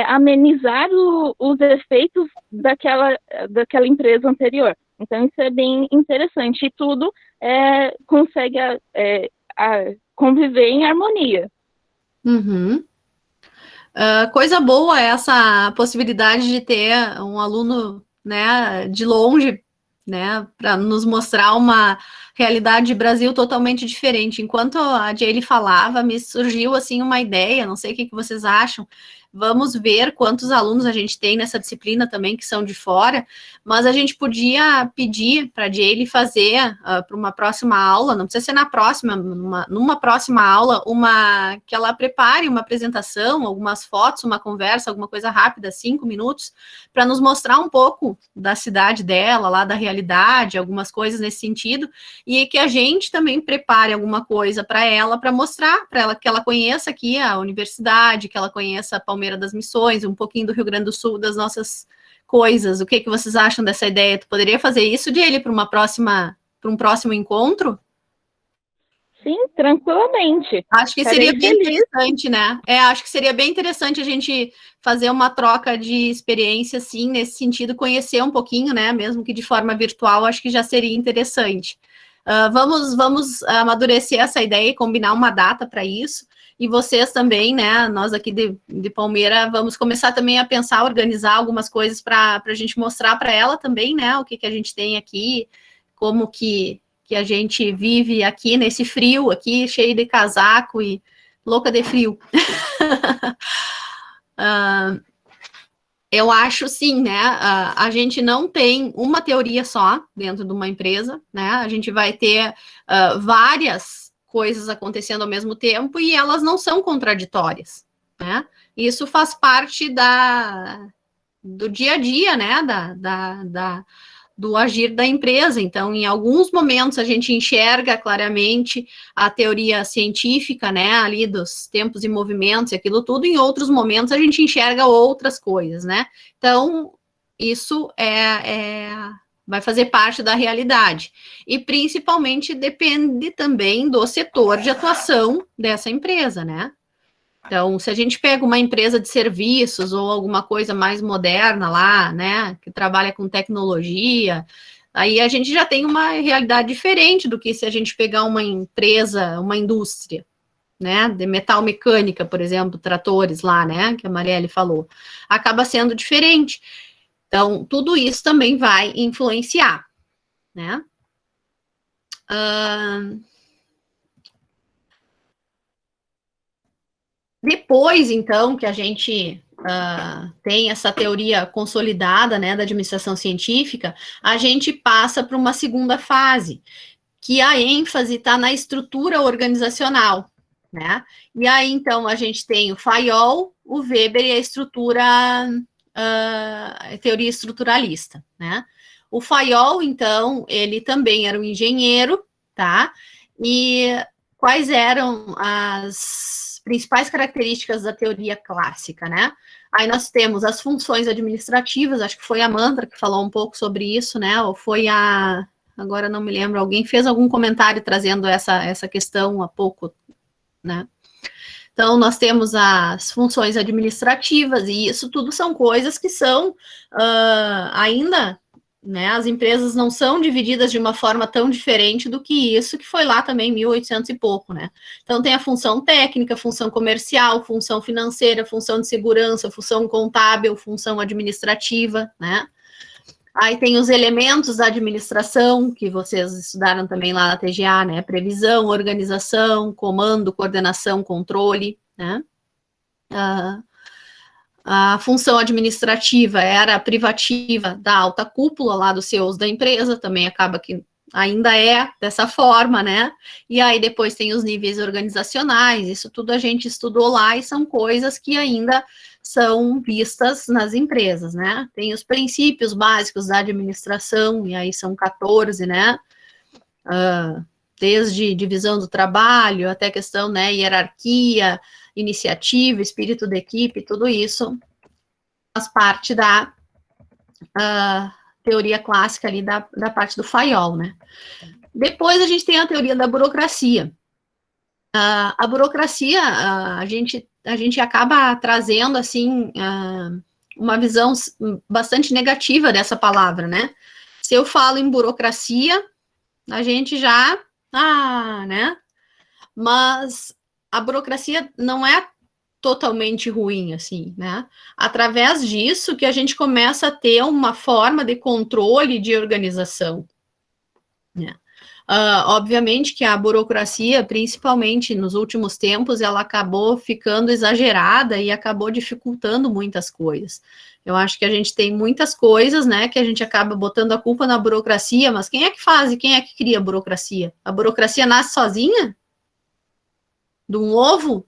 amenizar os efeitos daquela empresa anterior. Então, isso é bem interessante, e tudo consegue conviver em harmonia. Coisa boa essa possibilidade de ter um aluno, né, de longe, né, para nos mostrar uma realidade de Brasil totalmente diferente. Enquanto a Jaylee falava, me surgiu assim uma ideia, não sei o que vocês acham. Vamos ver quantos alunos a gente tem nessa disciplina também que são de fora, mas a gente podia pedir para a Jaylee fazer para uma próxima aula, não precisa ser na próxima, numa próxima aula, que ela prepare uma apresentação, algumas fotos, uma conversa, alguma coisa rápida, 5 minutos, para nos mostrar um pouco da cidade dela, lá da realidade, algumas coisas nesse sentido, e que a gente também prepare alguma coisa para ela, para mostrar para ela, que ela conheça aqui a universidade, que ela conheça a Palmeira das Missões, um pouquinho do Rio Grande do Sul, das nossas coisas. O que vocês acham dessa ideia? Tu poderia fazer isso, Jaylee, para um próximo encontro? Sim, tranquilamente. Acho que seria bem interessante, né? Acho que seria bem interessante a gente fazer uma troca de experiência, assim, nesse sentido, conhecer um pouquinho, né? Mesmo que de forma virtual, acho que já seria interessante. Vamos amadurecer essa ideia e combinar uma data para isso. E vocês também, né, nós aqui de Palmeira, vamos começar também a pensar, organizar algumas coisas para a gente mostrar para ela também, né, o que a gente tem aqui, como que a gente vive aqui nesse frio aqui, cheio de casaco e louca de frio. Eu acho, sim, né, a gente não tem uma teoria só dentro de uma empresa, né, a gente vai ter várias coisas acontecendo ao mesmo tempo e elas não são contraditórias, né? Isso faz parte do dia a dia, né? Do agir da empresa. Então, em alguns momentos a gente enxerga claramente a teoria científica, né? Ali dos tempos e movimentos e aquilo tudo. Em outros momentos a gente enxerga outras coisas, né? Então, isso vai fazer parte da realidade. E, principalmente, depende também do setor de atuação dessa empresa, né? Então, se a gente pega uma empresa de serviços ou alguma coisa mais moderna lá, né, que trabalha com tecnologia, aí a gente já tem uma realidade diferente do que se a gente pegar uma empresa, uma indústria, né, de metal mecânica, por exemplo, tratores lá, né, que a Marielle falou, acaba sendo diferente. Então, tudo isso também vai influenciar, né. Depois, então, que a gente tem essa teoria consolidada, né, da administração científica, a gente passa para uma segunda fase, que a ênfase está na estrutura organizacional, né? E aí, então, a gente tem o Fayol, o Weber e a estrutura, a teoria estruturalista, né? O Fayol, então, ele também era um engenheiro, tá? E quais eram as principais características da teoria clássica, né? Aí nós temos as funções administrativas, acho que foi a Mantra que falou um pouco sobre isso, né? Ou foi a... Agora não me lembro, alguém fez algum comentário trazendo essa questão há pouco, né? Então, nós temos as funções administrativas, e isso tudo são coisas que são ainda, né, as empresas não são divididas de uma forma tão diferente do que isso, que foi lá também em 1800 e pouco, né? Então, tem a função técnica, função comercial, função financeira, função de segurança, função contábil, função administrativa, né? Aí tem os elementos da administração, que vocês estudaram também lá na TGA, né? Previsão, organização, comando, coordenação, controle, né? A função administrativa era a privativa da alta cúpula lá dos CEOs da empresa, também acaba que ainda é dessa forma, né? E aí depois tem os níveis organizacionais, isso tudo a gente estudou lá e são coisas que ainda são vistas nas empresas, né? Tem os princípios básicos da administração, e aí são 14, né? Desde divisão do trabalho até questão, né, hierarquia, iniciativa, espírito de equipe, tudo isso faz parte da teoria clássica ali da parte do Fayol, né? Depois a gente tem a teoria da burocracia. A burocracia, a gente acaba trazendo, assim, uma visão bastante negativa dessa palavra, né? Se eu falo em burocracia, a gente já, né? Mas a burocracia não é totalmente ruim, assim, né? Através disso que a gente começa a ter uma forma de controle de organização, né? Obviamente que a burocracia, principalmente nos últimos tempos, ela acabou ficando exagerada e acabou dificultando muitas coisas. Eu acho que a gente tem muitas coisas, né, que a gente acaba botando a culpa na burocracia, mas quem é que faz e quem é que cria a burocracia? A burocracia nasce sozinha? De um ovo?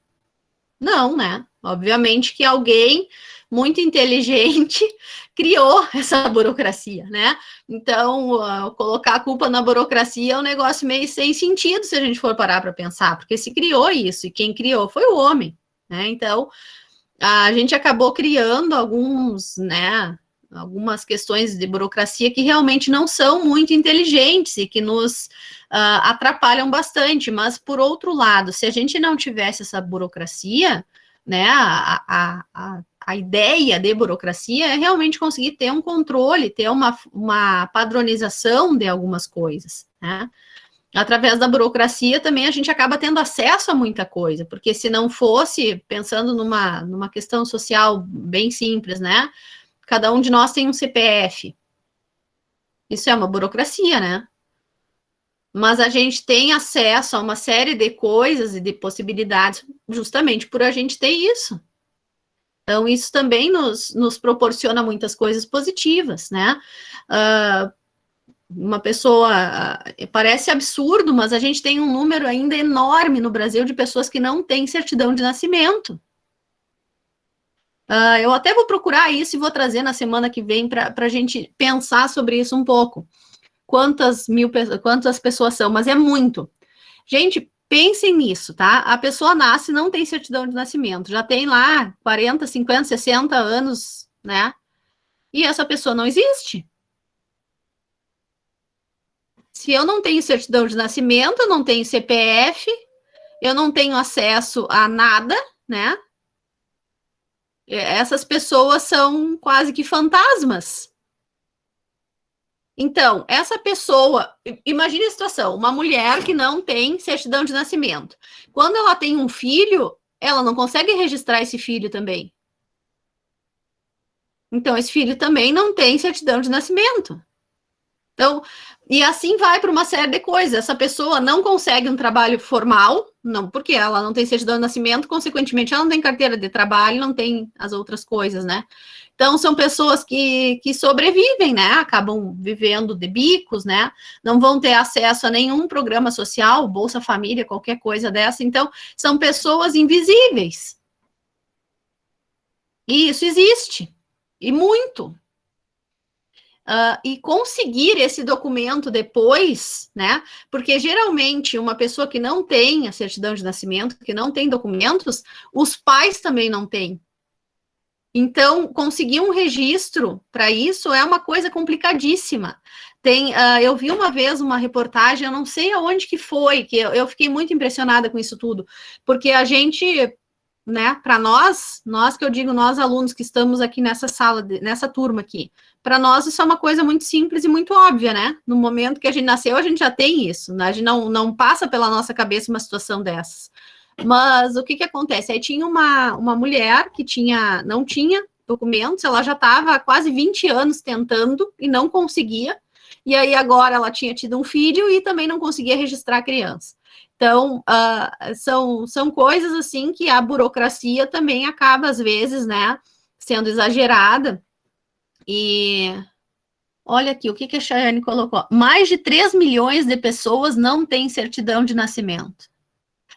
Não, né? Obviamente que alguém muito inteligente criou essa burocracia, né? Então, colocar a culpa na burocracia é um negócio meio sem sentido se a gente for parar para pensar, porque se criou isso, e quem criou foi o homem, né? Então, a gente acabou criando algumas questões de burocracia que realmente não são muito inteligentes e que nos atrapalham bastante, mas, por outro lado, se a gente não tivesse essa burocracia, né, a ideia de burocracia é realmente conseguir ter um controle, ter uma padronização de algumas coisas, né? Através da burocracia também a gente acaba tendo acesso a muita coisa, porque se não fosse, pensando numa questão social bem simples, né? Cada um de nós tem um CPF. Isso é uma burocracia, né? Mas a gente tem acesso a uma série de coisas e de possibilidades justamente por a gente ter isso. Então, isso também nos proporciona muitas coisas positivas, né? Uma pessoa, parece absurdo, mas a gente tem um número ainda enorme no Brasil de pessoas que não têm certidão de nascimento. Eu até vou procurar isso e vou trazer na semana que vem para a gente pensar sobre isso um pouco. Quantas pessoas são, mas é muito. Gente, pensem nisso, tá? A pessoa nasce e não tem certidão de nascimento, já tem lá 40, 50, 60 anos, né? E essa pessoa não existe. Se eu não tenho certidão de nascimento, eu não tenho CPF, eu não tenho acesso a nada, né? Essas pessoas são quase que fantasmas. Então, essa pessoa, imagine a situação, uma mulher que não tem certidão de nascimento. Quando ela tem um filho, ela não consegue registrar esse filho também. Então, esse filho também não tem certidão de nascimento. Então, e assim vai para uma série de coisas. Essa pessoa não consegue um trabalho formal, não, porque ela não tem certidão de nascimento, consequentemente, ela não tem carteira de trabalho, não tem as outras coisas, né? Então, são pessoas que sobrevivem, né? Acabam vivendo de bicos, né? Não vão ter acesso a nenhum programa social, Bolsa Família, qualquer coisa dessa. Então, são pessoas invisíveis. E isso existe. E muito. E conseguir esse documento depois, né? Porque geralmente uma pessoa que não tem a certidão de nascimento, que não tem documentos, os pais também não têm. Então, conseguir um registro para isso é uma coisa complicadíssima. Eu vi uma vez uma reportagem, eu não sei aonde que foi, que eu fiquei muito impressionada com isso tudo, porque a gente, né, para nós que eu digo, nós alunos que estamos aqui nessa sala, nessa turma aqui, para nós isso é uma coisa muito simples e muito óbvia, né? No momento que a gente nasceu, a gente já tem isso, né? A gente não passa pela nossa cabeça uma situação dessas. Mas o que acontece? Aí tinha uma mulher que não tinha documentos, ela já estava há quase 20 anos tentando e não conseguia, e aí agora ela tinha tido um filho e também não conseguia registrar a criança. Então, são coisas assim que a burocracia também acaba, às vezes, né, sendo exagerada. E olha aqui, o que a Chayane colocou? Mais de 3 milhões de pessoas não têm certidão de nascimento.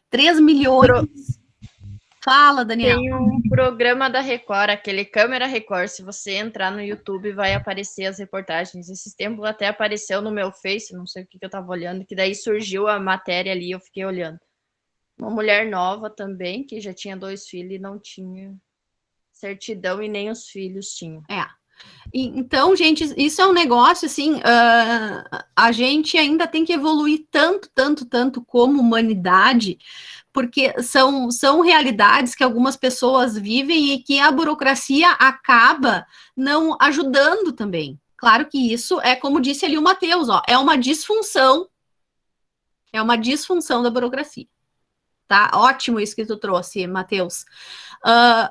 3 milhões. Fala, Daniel. Tem um programa da Record, aquele Câmera Record. Se você entrar no YouTube, vai aparecer as reportagens. Esses tempos até apareceu no meu Face, não sei o que eu tava olhando, que daí surgiu a matéria ali, eu fiquei olhando. Uma mulher nova também, que já tinha 2 filhos e não tinha certidão e nem os filhos tinham. Então, gente, isso é um negócio, assim, a gente ainda tem que evoluir tanto como humanidade, porque são realidades que algumas pessoas vivem e que a burocracia acaba não ajudando também. Claro que isso é, como disse ali o Matheus, é uma disfunção da burocracia. Tá? Ótimo isso que tu trouxe, Matheus.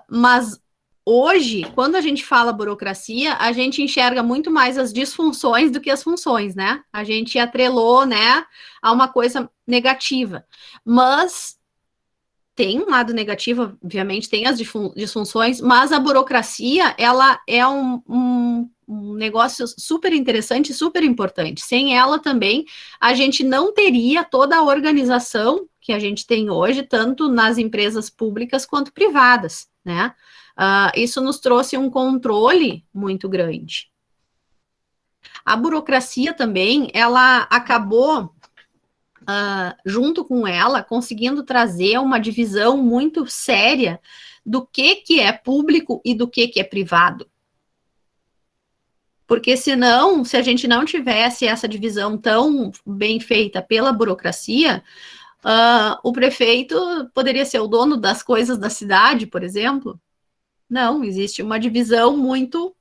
Mas hoje, quando a gente fala burocracia, a gente enxerga muito mais as disfunções do que as funções, né? A gente atrelou, né, a uma coisa negativa. Mas tem um lado negativo, obviamente, tem as disfunções, mas a burocracia, ela é um negócio super interessante, super importante. Sem ela também, a gente não teria toda a organização que a gente tem hoje, tanto nas empresas públicas quanto privadas, né? Isso nos trouxe um controle muito grande. A burocracia também, ela acabou, junto com ela, conseguindo trazer uma divisão muito séria do que é público e do que é privado. Porque senão, se a gente não tivesse essa divisão tão bem feita pela burocracia, o prefeito poderia ser o dono das coisas da cidade, por exemplo. Não, existe uma divisão muito,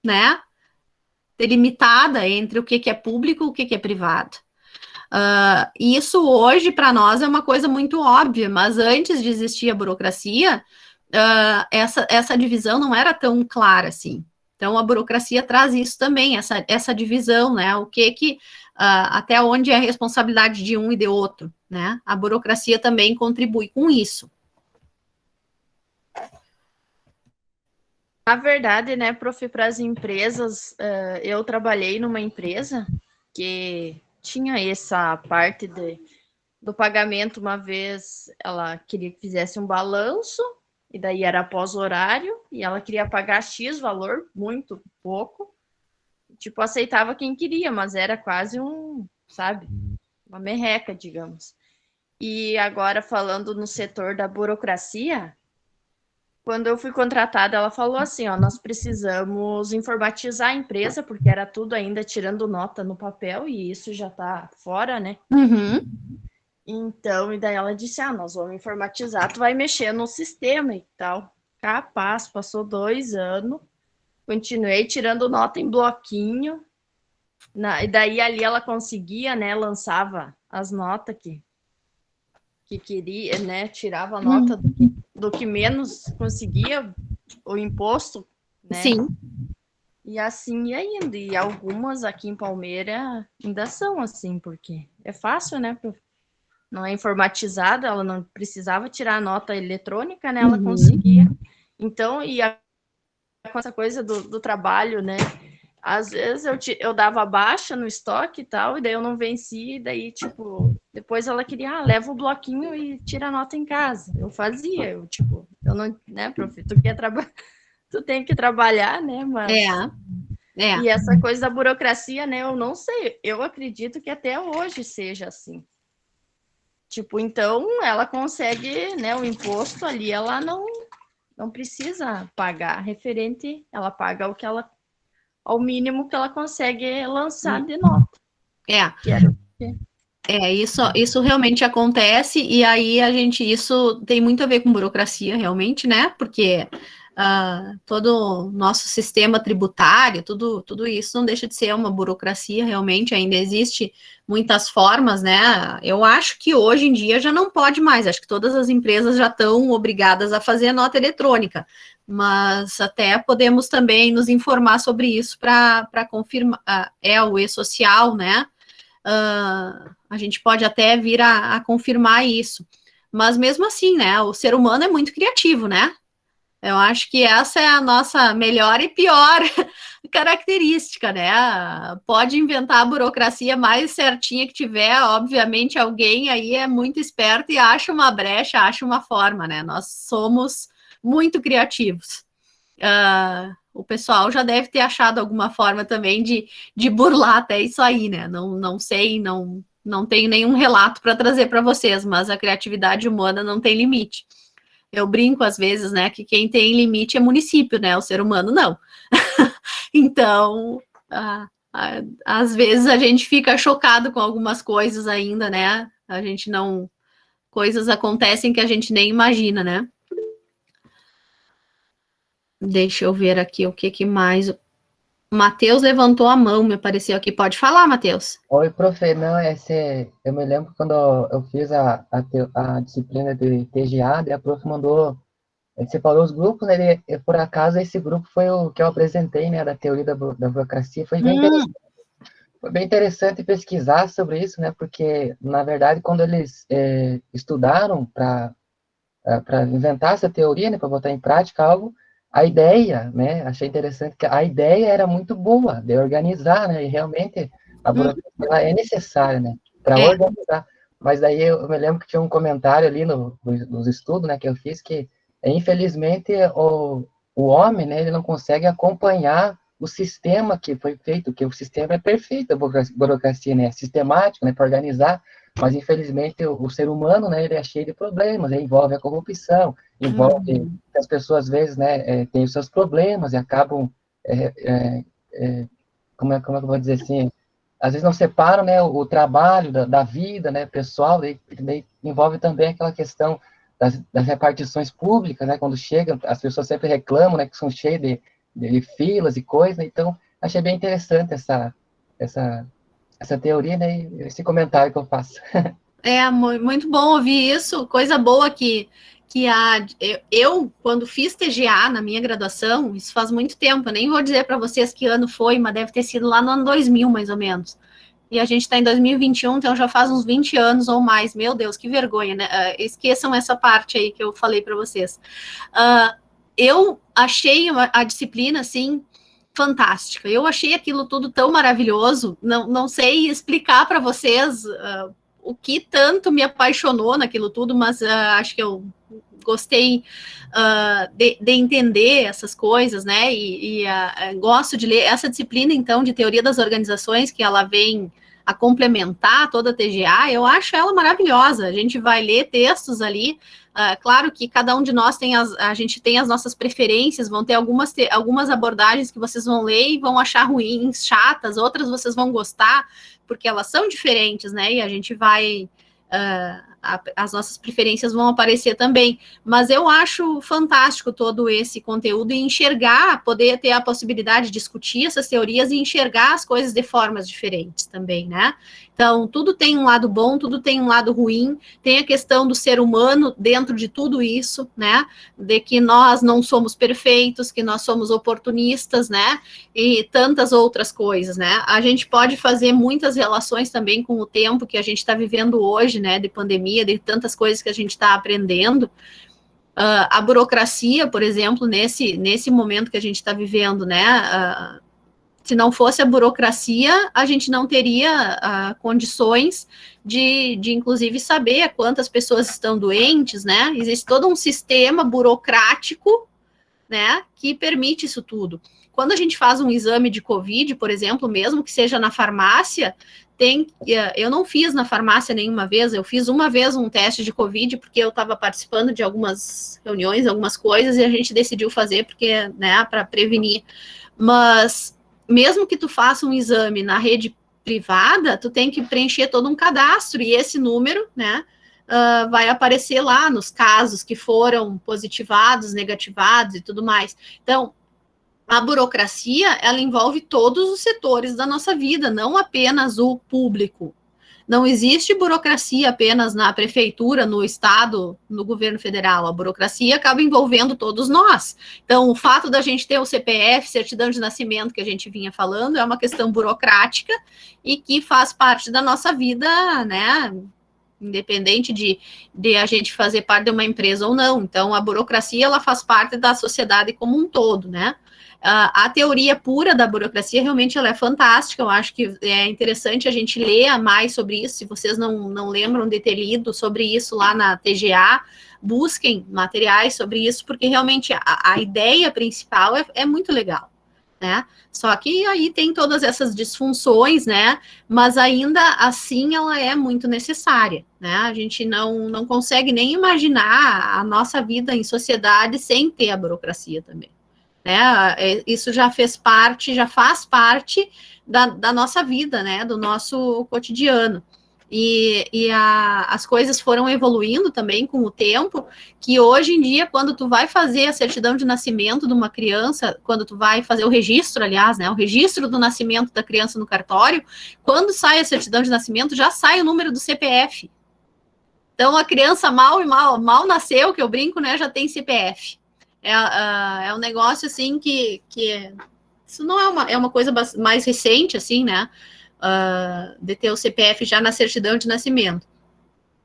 né, delimitada entre o que é público e o que é privado. Isso hoje, para nós, é uma coisa muito óbvia, mas antes de existir a burocracia, essa divisão não era tão clara assim. Então, a burocracia traz isso também, essa divisão, né, até onde é a responsabilidade de um e de outro, né, a burocracia também contribui com isso. Na verdade, né, prof, para as empresas, eu trabalhei numa empresa que tinha essa parte do pagamento. Uma vez ela queria que fizesse um balanço, e daí era após horário, e ela queria pagar X valor, muito pouco, tipo, aceitava quem queria, mas era quase sabe, uma merreca, digamos. E agora, falando no setor da burocracia, quando eu fui contratada, ela falou assim, nós precisamos informatizar a empresa, porque era tudo ainda tirando nota no papel, e isso já está fora, né? Uhum. Então, e daí ela disse, nós vamos informatizar, tu vai mexer no sistema e tal. Capaz, passou 2 anos, continuei tirando nota em bloquinho, e daí ali ela conseguia, né, lançava as notas que queria, né, tirava a nota do que menos conseguia, o imposto, né? Sim. E assim ia indo, e algumas aqui em Palmeira ainda são assim, porque é fácil, né, não é informatizada, ela não precisava tirar a nota eletrônica, né, ela conseguia. Então, com essa coisa do trabalho, né, às vezes eu dava baixa no estoque e tal, e daí eu não venci, e daí, tipo, depois ela queria, leva o bloquinho e tira a nota em casa. Eu fazia, eu não, né, prof, tu tem que trabalhar, né, mas... E essa coisa da burocracia, né, eu não sei, eu acredito que até hoje seja assim. Tipo, então, ela consegue, né, o imposto ali, ela não precisa pagar referente, ela paga ao mínimo que ela consegue lançar de nota. Isso realmente acontece, e aí isso tem muito a ver com burocracia, realmente, né? Porque todo o nosso sistema tributário, tudo isso não deixa de ser uma burocracia, realmente, ainda existe muitas formas, né? Eu acho que hoje em dia já não pode mais, acho que todas as empresas já estão obrigadas a fazer a nota eletrônica, mas até podemos também nos informar sobre isso para confirmar, o e-social, né? A gente pode até vir a confirmar isso, mas mesmo assim, né, o ser humano é muito criativo, né? Eu acho que essa é a nossa melhor e pior característica, né? Pode inventar a burocracia mais certinha que tiver, obviamente alguém aí é muito esperto e acha uma brecha, acha uma forma, né? Nós somos muito criativos. O pessoal já deve ter achado alguma forma também de burlar até isso aí, né? Não sei, não tenho nenhum relato para trazer para vocês, mas a criatividade humana não tem limite. Eu brinco às vezes, né, que quem tem limite é município, né? O ser humano não. Então, às vezes a gente fica chocado com algumas coisas ainda, né? A gente não... Coisas acontecem que a gente nem imagina, né? Deixa eu ver aqui o que mais... Matheus levantou a mão, me apareceu aqui. Pode falar, Matheus. Oi, prof. Não, eu me lembro quando eu fiz a disciplina de TGA, e a prof mandou, separou os grupos, né? Por acaso, esse grupo foi o que eu apresentei, né? Da teoria da burocracia. Foi bem interessante pesquisar sobre isso, né? Porque, na verdade, quando eles estudaram para inventar essa teoria, né? Para botar em prática algo, a ideia, né? Achei interessante que a ideia era muito boa de organizar, né? E realmente a burocracia ela é necessária, né? Para organizar. Mas daí eu me lembro que tinha um comentário ali nos estudos, né? Que eu fiz que infelizmente o homem, né? Ele não consegue acompanhar o sistema que foi feito, que o sistema é perfeito, a burocracia, né? É sistemático, né? Para organizar. Mas, infelizmente, o ser humano, né, ele é cheio de problemas, né, envolve a corrupção, envolve as pessoas, às vezes, né, têm os seus problemas e acabam, como é que eu vou dizer assim, às vezes não separam, né, o trabalho da vida, né, pessoal, daí envolve também aquela questão das repartições públicas, né, quando chegam, as pessoas sempre reclamam, né, que são cheias de filas e coisas, então, achei bem interessante essa teoria, né, e esse comentário que eu faço. Muito bom ouvir isso, coisa boa eu, quando fiz TGA na minha graduação, isso faz muito tempo, eu nem vou dizer para vocês que ano foi, mas deve ter sido lá no ano 2000, mais ou menos. E a gente está em 2021, então já faz uns 20 anos ou mais. Meu Deus, que vergonha, né? Esqueçam essa parte aí que eu falei para vocês. Eu achei a disciplina, assim, fantástica. Eu achei aquilo tudo tão maravilhoso. Não sei explicar para vocês o que tanto me apaixonou naquilo tudo, mas acho que eu gostei de entender essas coisas, né? E gosto de ler essa disciplina, então, de teoria das organizações, que ela vem a complementar toda a TGA. Eu acho ela maravilhosa. A gente vai ler textos ali. Claro que cada um de nós a gente tem as nossas preferências, vão ter algumas abordagens que vocês vão ler e vão achar ruins, chatas, outras vocês vão gostar, porque elas são diferentes, né? E a gente vai as nossas preferências vão aparecer também, mas eu acho fantástico todo esse conteúdo e enxergar, poder ter a possibilidade de discutir essas teorias e enxergar as coisas de formas diferentes também, né? Então, tudo tem um lado bom, tudo tem um lado ruim, tem a questão do ser humano dentro de tudo isso, né? De que nós não somos perfeitos, que nós somos oportunistas, né? E tantas outras coisas, né? A gente pode fazer muitas relações também com o tempo que a gente está vivendo hoje, né? De pandemia, de tantas coisas que a gente está aprendendo. A burocracia, por exemplo, nesse momento que a gente está vivendo, né? Se não fosse a burocracia, a gente não teria condições de inclusive, saber quantas pessoas estão doentes, né? Existe todo um sistema burocrático, né, que permite isso tudo. Quando a gente faz um exame de Covid, por exemplo, mesmo que seja na farmácia, eu não fiz na farmácia nenhuma vez, eu fiz uma vez um teste de Covid, porque eu estava participando de algumas reuniões, algumas coisas, e a gente decidiu fazer, porque, né, para prevenir. Mas mesmo que tu faça um exame na rede privada, tu tem que preencher todo um cadastro, e esse número, né, vai aparecer lá nos casos que foram positivados, negativados e tudo mais. Então, a burocracia, ela envolve todos os setores da nossa vida, não apenas o público. Não existe burocracia apenas na prefeitura, no estado, no governo federal. A burocracia acaba envolvendo todos nós. Então, o fato da gente ter o CPF, certidão de nascimento, que a gente vinha falando, é uma questão burocrática e que faz parte da nossa vida, né? Independente de a gente fazer parte de uma empresa ou não. Então, a burocracia, ela faz parte da sociedade como um todo, né? A teoria pura da burocracia, realmente, ela é fantástica. Eu acho que é interessante a gente ler mais sobre isso. Se vocês não lembram de ter lido sobre isso lá na TGA, busquem materiais sobre isso, porque realmente a ideia principal é muito legal, né? Só que aí tem todas essas disfunções, né? Mas ainda assim ela é muito necessária, né? A gente não consegue nem imaginar a nossa vida em sociedade sem ter a burocracia também, né? Isso já faz parte da nossa vida, né? Do nosso cotidiano. E as coisas foram evoluindo também com o tempo, que hoje em dia, quando tu vai fazer a certidão de nascimento de uma criança, quando tu vai fazer o registro, aliás, né, o registro do nascimento da criança no cartório, quando sai a certidão de nascimento, já sai o número do CPF. Então, a criança mal nasceu, que eu brinco, né, já tem CPF. É um negócio, assim, que isso não é uma coisa mais recente, assim, né, de ter o CPF já na certidão de nascimento.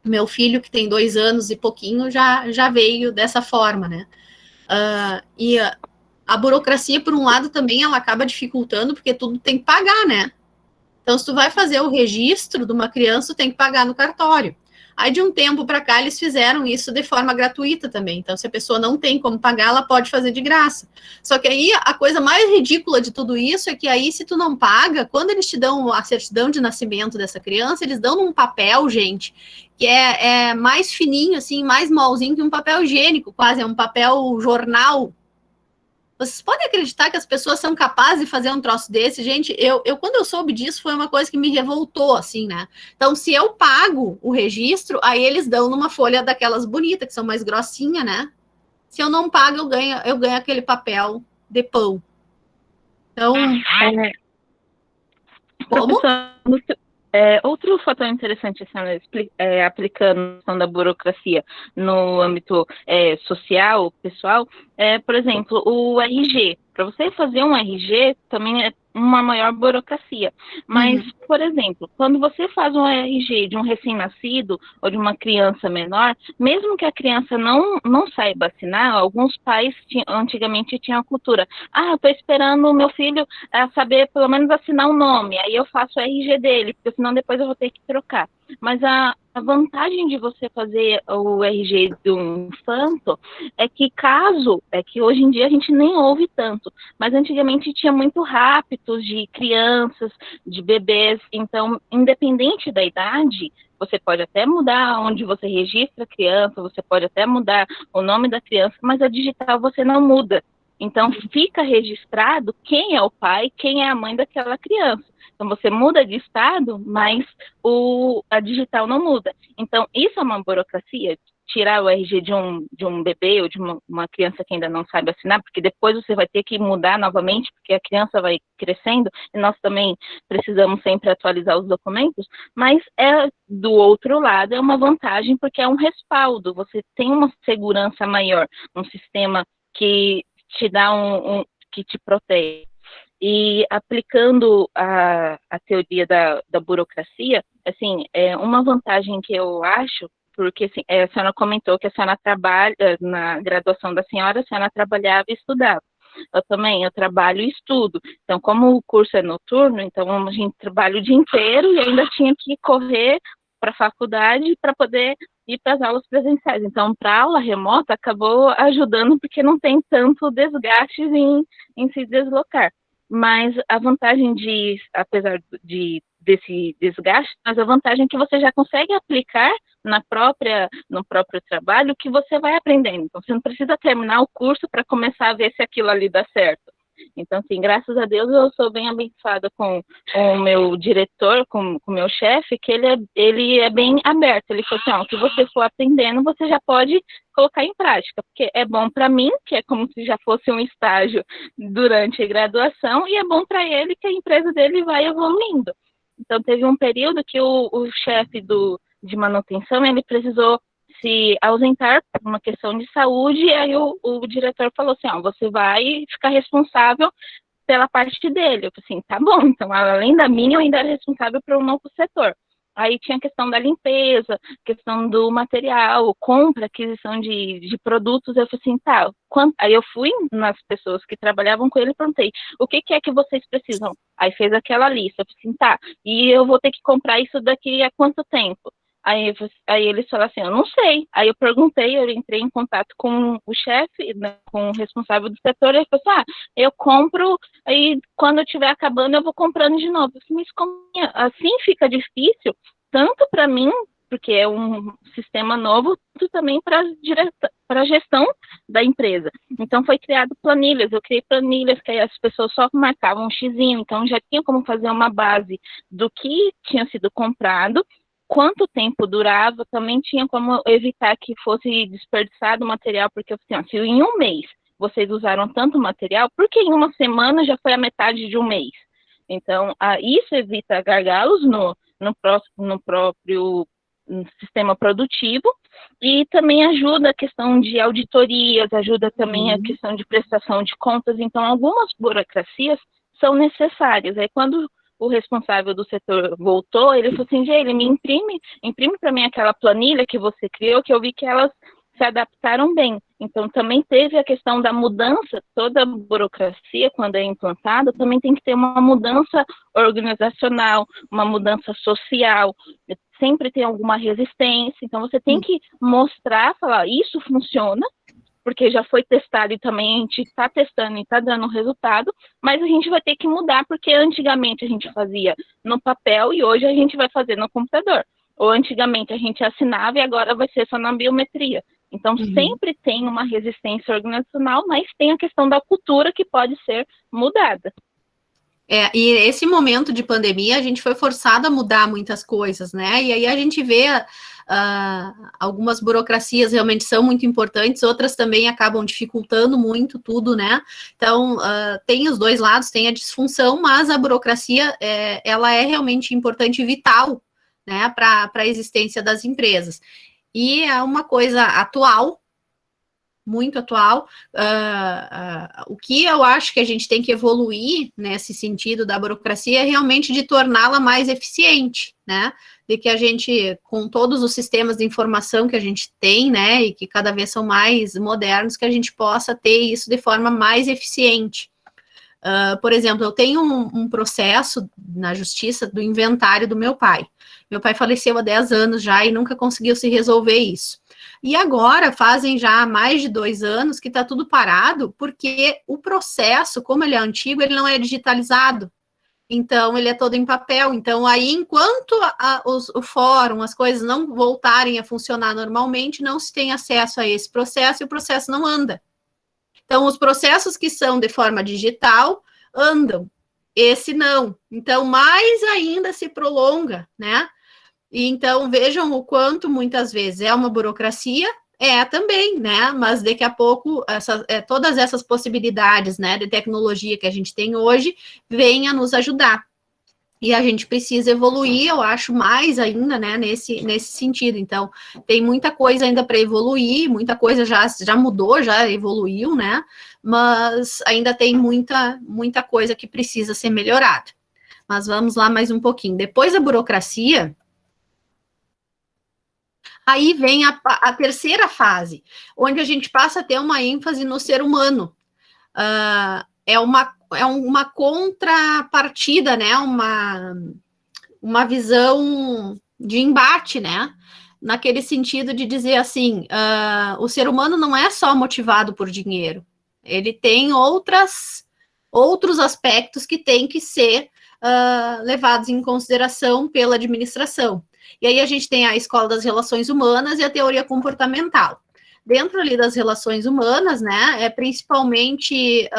Meu filho, que tem 2 anos e pouquinho, já veio dessa forma, né? E a burocracia, por um lado, também ela acaba dificultando, porque tudo tem que pagar, né? Então, se tu vai fazer o registro de uma criança, tu tem que pagar no cartório. Aí, de um tempo para cá, eles fizeram isso de forma gratuita também. Então, se a pessoa não tem como pagar, ela pode fazer de graça. Só que aí, a coisa mais ridícula de tudo isso é que aí, se tu não paga, quando eles te dão a certidão de nascimento dessa criança, eles dão num papel, gente, que é mais fininho, assim, mais molzinho que um papel higiênico, quase, é um papel jornal. Vocês podem acreditar que as pessoas são capazes de fazer um troço desse? Gente, quando eu soube disso, foi uma coisa que me revoltou, assim, né? Então, se eu pago o registro, aí eles dão numa folha daquelas bonitas, que são mais grossinhas, né? Se eu não pago, eu ganho aquele papel de pão. Então, como? Outro fator interessante, assim, aplicando a questão da burocracia no âmbito social, pessoal, por exemplo, o RG. Para você fazer um RG, também é uma maior burocracia. Mas, por exemplo, quando você faz um RG de um recém-nascido ou de uma criança menor, mesmo que a criança não saiba assinar, alguns pais antigamente tinham a cultura. Eu estou esperando o meu filho saber pelo menos assinar um nome, aí eu faço o RG dele, porque senão depois eu vou ter que trocar. Mas a vantagem de você fazer o RG de um infanto é que hoje em dia a gente nem ouve tanto, mas antigamente tinha muito raptos de crianças, de bebês, então, independente da idade, você pode até mudar onde você registra a criança, você pode até mudar o nome da criança, mas a digital você não muda. Então, fica registrado quem é o pai, quem é a mãe daquela criança. Então, você muda de estado, mas a digital não muda. Então, isso é uma burocracia, tirar o RG de um bebê ou de uma criança que ainda não sabe assinar, porque depois você vai ter que mudar novamente, porque a criança vai crescendo, e nós também precisamos sempre atualizar os documentos, mas do outro lado, é uma vantagem, porque é um respaldo, você tem uma segurança maior, um sistema que te dá que te protege. E aplicando a teoria da burocracia, assim, uma vantagem que eu acho, porque assim, a senhora comentou que a senhora trabalha, na graduação da senhora, a senhora trabalhava e estudava. Eu trabalho e estudo. Então, como o curso é noturno, então a gente trabalha o dia inteiro e ainda tinha que correr para a faculdade para poder ir para as aulas presenciais. Então, para a aula remota, acabou ajudando, porque não tem tanto desgaste em se deslocar. Mas a vantagem apesar desse desgaste, mas a vantagem é que você já consegue aplicar no próprio trabalho o que você vai aprendendo. Então, você não precisa terminar o curso para começar a ver se aquilo ali dá certo. Então, assim, graças a Deus, eu sou bem abençoada com o meu diretor, com o meu chefe, que ele é bem aberto. Ele falou assim, o que você for aprendendo, você já pode colocar em prática, porque é bom para mim, que é como se já fosse um estágio durante a graduação, e é bom para ele, que a empresa dele vai evoluindo. Então, teve um período que o chefe de manutenção, ele precisou se ausentar por uma questão de saúde, e aí o diretor falou assim, você vai ficar responsável pela parte dele. Eu falei assim, tá bom, então além da minha, eu ainda era responsável por um novo setor. Aí tinha a questão da limpeza, questão do material, compra, aquisição de produtos. Eu falei assim, tá, aí eu fui nas pessoas que trabalhavam com ele e perguntei, o que é que vocês precisam? Aí fez aquela lista, eu falei assim, tá, e eu vou ter que comprar isso daqui a quanto tempo? Aí eles falaram assim, eu não sei. Aí eu perguntei, eu entrei em contato com o chefe, né, com o responsável do setor, e ele falou assim, eu compro, aí quando eu estiver acabando eu vou comprando de novo. Eu falei, mas assim fica difícil, tanto para mim, porque é um sistema novo, tanto também para a gestão da empresa. Então foi criado planilhas, eu criei planilhas que aí as pessoas só marcavam um xizinho, então já tinha como fazer uma base do que tinha sido comprado, quanto tempo durava, também tinha como evitar que fosse desperdiçado o material, porque assim, se em um mês vocês usaram tanto material, por que em uma semana já foi a metade de um mês? Então, isso evita gargalos no próprio sistema produtivo, e também ajuda a questão de auditorias, ajuda também a questão de prestação de contas. Então, algumas burocracias são necessárias. Aí, quando o responsável do setor voltou, ele falou assim, ele me imprime para mim aquela planilha que você criou, que eu vi que elas se adaptaram bem. Então, também teve a questão da mudança, toda a burocracia, quando é implantada, também tem que ter uma mudança organizacional, uma mudança social, sempre tem alguma resistência, então você tem que mostrar, falar, isso funciona, porque já foi testado e também a gente está testando e está dando resultado, mas a gente vai ter que mudar, porque antigamente a gente fazia no papel e hoje a gente vai fazer no computador. Ou antigamente a gente assinava e agora vai ser só na biometria. Então, sempre tem uma resistência organizacional, mas tem a questão da cultura que pode ser mudada. E esse momento de pandemia, a gente foi forçado a mudar muitas coisas, né? E aí a gente vê algumas burocracias realmente são muito importantes, outras também acabam dificultando muito tudo, né? Então, tem os dois lados, tem a disfunção, mas a burocracia, ela é realmente importante e vital, né, para a existência das empresas. E é uma coisa atual, muito atual. O que eu acho que a gente tem que evoluir nesse sentido da burocracia é realmente de torná-la mais eficiente, né? De que a gente, com todos os sistemas de informação que a gente tem, né, e que cada vez são mais modernos, que a gente possa ter isso de forma mais eficiente. Por exemplo, eu tenho um processo na justiça do inventário do meu pai. Meu pai faleceu há 10 anos já e nunca conseguiu se resolver isso. E agora, fazem já mais de 2 anos que está tudo parado, porque o processo, como ele é antigo, ele não é digitalizado. Então, ele é todo em papel. Então, aí, enquanto o fórum, as coisas não voltarem a funcionar normalmente, não se tem acesso a esse processo e o processo não anda. Então, os processos que são de forma digital andam, esse não. Então, mais ainda se prolonga, né? E então, vejam o quanto, muitas vezes, é uma burocracia, também, né? Mas daqui a pouco, todas essas possibilidades, né, de tecnologia que a gente tem hoje, vêm a nos ajudar. E a gente precisa evoluir, eu acho, mais ainda, né, nesse sentido. Então, tem muita coisa ainda para evoluir, muita coisa já mudou, já evoluiu, né? Mas ainda tem muita coisa que precisa ser melhorada. Mas vamos lá mais um pouquinho. Depois da burocracia, aí vem a terceira fase, onde a gente passa a ter uma ênfase no ser humano. É uma contrapartida, né? Uma visão de embate, né? Naquele sentido de dizer assim, o ser humano não é só motivado por dinheiro, ele tem outros aspectos que têm que ser levados em consideração pela administração. E aí a gente tem a escola das relações humanas e a teoria comportamental. Dentro ali das relações humanas, né, principalmente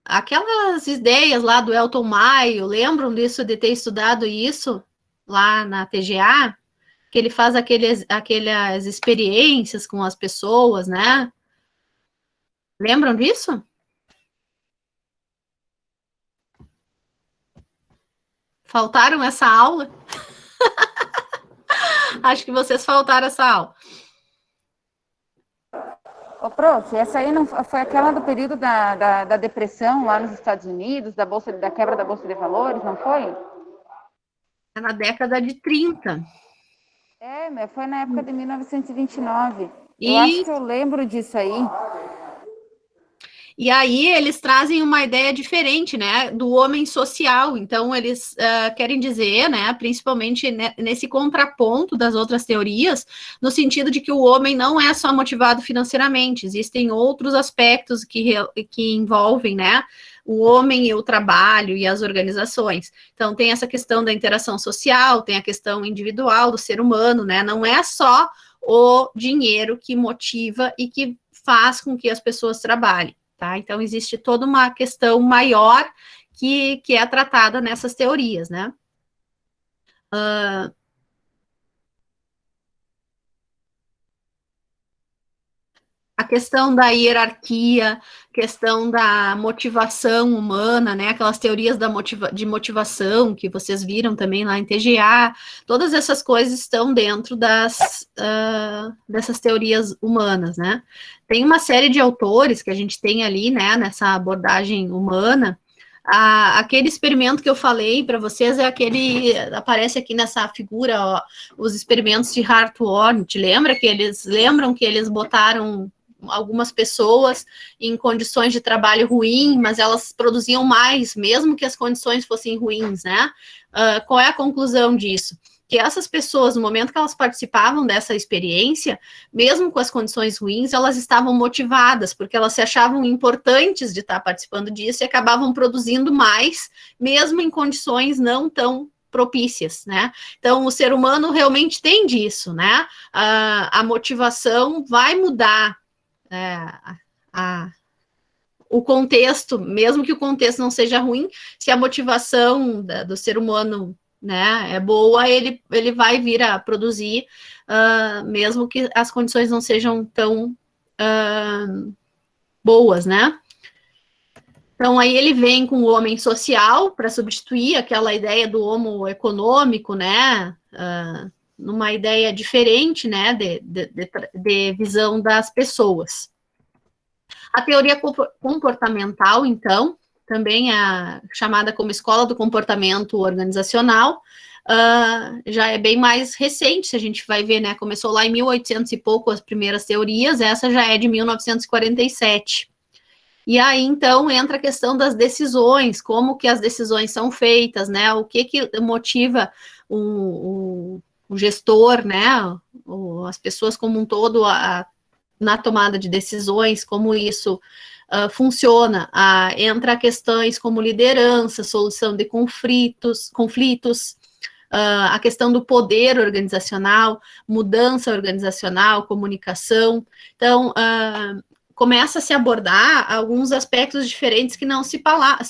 aquelas ideias lá do Elton Maio, lembram disso, de ter estudado isso lá na TGA? Que ele faz aquelas experiências com as pessoas, né? Lembram disso? Faltaram essa aula? Acho que vocês faltaram essa aula. Ô, prof, essa aí não foi aquela do período da depressão lá nos Estados Unidos, da quebra da Bolsa de Valores, não foi? É na década de 30. Foi na época de 1929. Eu acho que eu lembro disso aí. E aí eles trazem uma ideia diferente, né, do homem social. Então eles querem dizer, né, principalmente nesse contraponto das outras teorias, no sentido de que o homem não é só motivado financeiramente, existem outros aspectos que envolvem, né, o homem e o trabalho e as organizações. Então tem essa questão da interação social, tem a questão individual do ser humano, né, não é só o dinheiro que motiva e que faz com que as pessoas trabalhem. Tá? Então, existe toda uma questão maior que é tratada nessas teorias, né? A questão da hierarquia, questão da motivação humana, né? Aquelas teorias de motivação que vocês viram também lá em TGA, todas essas coisas estão dentro dessas teorias humanas, né? Tem uma série de autores que a gente tem ali, né? Nessa abordagem humana. Aquele experimento que eu falei para vocês aparece aqui nessa figura, ó, os experimentos de Hartwell. Lembram que eles botaram algumas pessoas em condições de trabalho ruim, mas elas produziam mais, mesmo que as condições fossem ruins, né? Qual é a conclusão disso? Que essas pessoas, no momento que elas participavam dessa experiência, mesmo com as condições ruins, elas estavam motivadas, porque elas se achavam importantes de estar participando disso e acabavam produzindo mais, mesmo em condições não tão propícias, né? Então, o ser humano realmente tem disso, né? A motivação vai mudar o contexto, mesmo que o contexto não seja ruim, se a motivação do ser humano, né, é boa, ele vai vir a produzir, mesmo que as condições não sejam tão boas, né? Então, aí ele vem com o homem social para substituir aquela ideia do homo econômico, né? Numa ideia diferente, né, de visão das pessoas. A teoria comportamental, então, também é chamada como escola do comportamento organizacional, já é bem mais recente, se a gente vai ver, né, começou lá em 1800 e pouco as primeiras teorias, essa já é de 1947. E aí, então, entra a questão das decisões, como que as decisões são feitas, né, o que motiva o gestor, né, as pessoas como um todo na tomada de decisões, como isso funciona. Entra questões como liderança, solução de conflitos, a questão do poder organizacional, mudança organizacional, comunicação. Então, começa a se abordar alguns aspectos diferentes que não se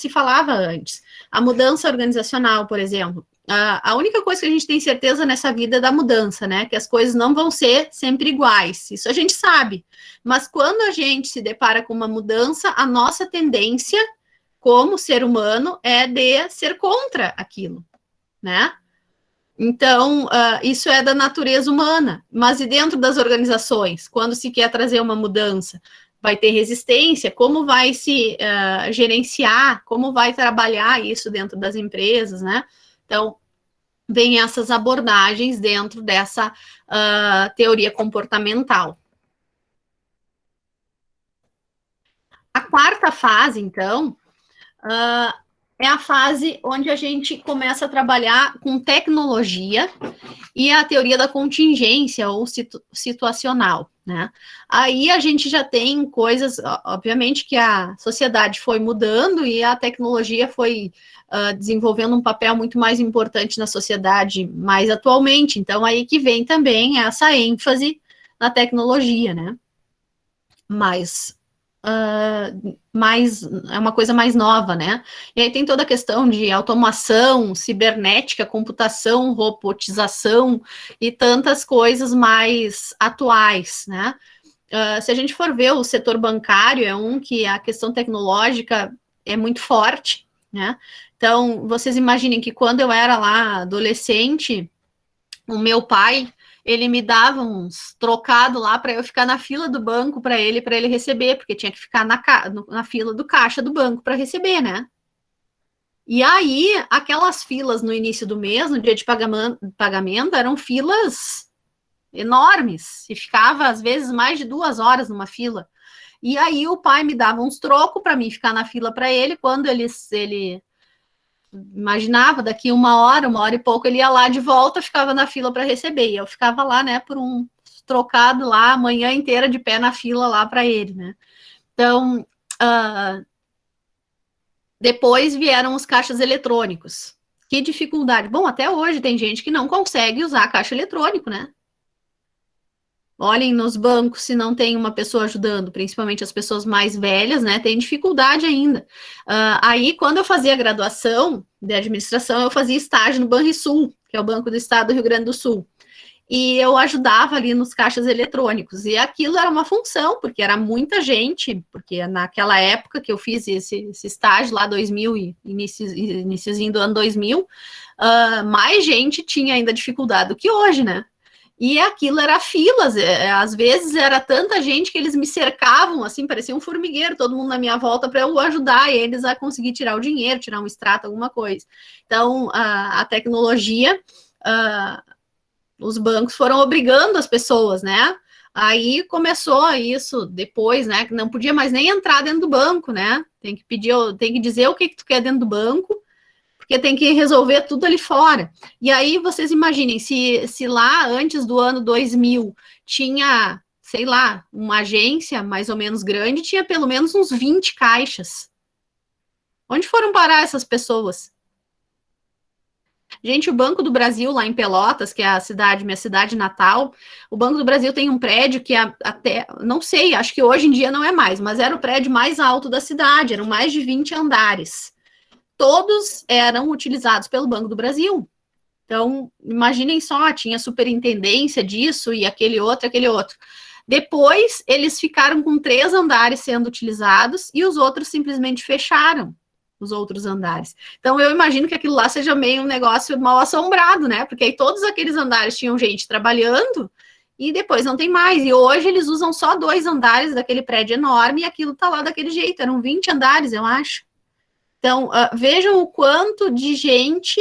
falava antes. A mudança organizacional, por exemplo. A única coisa que a gente tem certeza nessa vida é da mudança, né? Que as coisas não vão ser sempre iguais. Isso a gente sabe. Mas quando a gente se depara com uma mudança, a nossa tendência, como ser humano, é de ser contra aquilo, né? Então, isso é da natureza humana. Mas e dentro das organizações? Quando se quer trazer uma mudança, vai ter resistência? Como vai se gerenciar? Como vai trabalhar isso dentro das empresas, né? Então, vem essas abordagens dentro dessa teoria comportamental. A quarta fase, então, é a fase onde a gente começa a trabalhar com tecnologia e a teoria da contingência ou situacional, né? Aí a gente já tem coisas, obviamente que a sociedade foi mudando e a tecnologia foi desenvolvendo um papel muito mais importante na sociedade mais atualmente, então aí que vem também essa ênfase na tecnologia, né? Mas é uma coisa mais nova, né? E aí tem toda a questão de automação, cibernética, computação, robotização e tantas coisas mais atuais, né? Se a gente for ver o setor bancário, é um que a questão tecnológica é muito forte, né? Então, vocês imaginem que quando eu era lá adolescente, o meu pai, ele me dava uns trocados lá para eu ficar na fila do banco para ele receber, porque tinha que ficar na fila do caixa do banco para receber, né? E aí, aquelas filas no início do mês, no dia de pagamento, eram filas enormes, e ficava, às vezes, mais de 2 horas numa fila. E aí, o pai me dava uns trocos para mim ficar na fila para ele, quando ele imaginava, daqui 1 hora e pouco, ele ia lá de volta, ficava na fila para receber, e eu ficava lá, né, por um trocado lá, a manhã inteira de pé na fila lá para ele, né. Então, depois vieram os caixas eletrônicos. Que dificuldade. Bom, até hoje tem gente que não consegue usar caixa eletrônico, né. Olhem nos bancos se não tem uma pessoa ajudando, principalmente as pessoas mais velhas, né? Tem dificuldade ainda. Aí, quando eu fazia graduação de administração, eu fazia estágio no Banrisul, que é o Banco do Estado do Rio Grande do Sul. E eu ajudava ali nos caixas eletrônicos. E aquilo era uma função, porque era muita gente, porque naquela época que eu fiz esse estágio, lá 2000 e iniciozinho do ano 2000, mais gente tinha ainda dificuldade do que hoje, né? E aquilo era filas, às vezes era tanta gente que eles me cercavam, assim, parecia um formigueiro, todo mundo na minha volta para eu ajudar eles a conseguir tirar o dinheiro, tirar um extrato, alguma coisa. Então, a tecnologia, os bancos foram obrigando as pessoas, né? Aí começou isso depois, né? Que não podia mais nem entrar dentro do banco, né? Tem que dizer o que tu quer dentro do banco, porque tem que resolver tudo ali fora. E aí, vocês imaginem, se lá, antes do ano 2000, tinha, sei lá, uma agência mais ou menos grande, tinha pelo menos uns 20 caixas. Onde foram parar essas pessoas? Gente, o Banco do Brasil, lá em Pelotas, que é minha cidade natal, o Banco do Brasil tem um prédio que até, não sei, acho que hoje em dia não é mais, mas era o prédio mais alto da cidade, eram mais de 20 andares. Todos eram utilizados pelo Banco do Brasil. Então, imaginem só, tinha superintendência disso e aquele outro. Depois, eles ficaram com 3 andares sendo utilizados e os outros simplesmente fecharam os outros andares. Então, eu imagino que aquilo lá seja meio um negócio mal assombrado, né? Porque aí todos aqueles andares tinham gente trabalhando e depois não tem mais. E hoje eles usam só 2 andares daquele prédio enorme e aquilo tá lá daquele jeito. Eram 20 andares, eu acho. Então, vejam o quanto de gente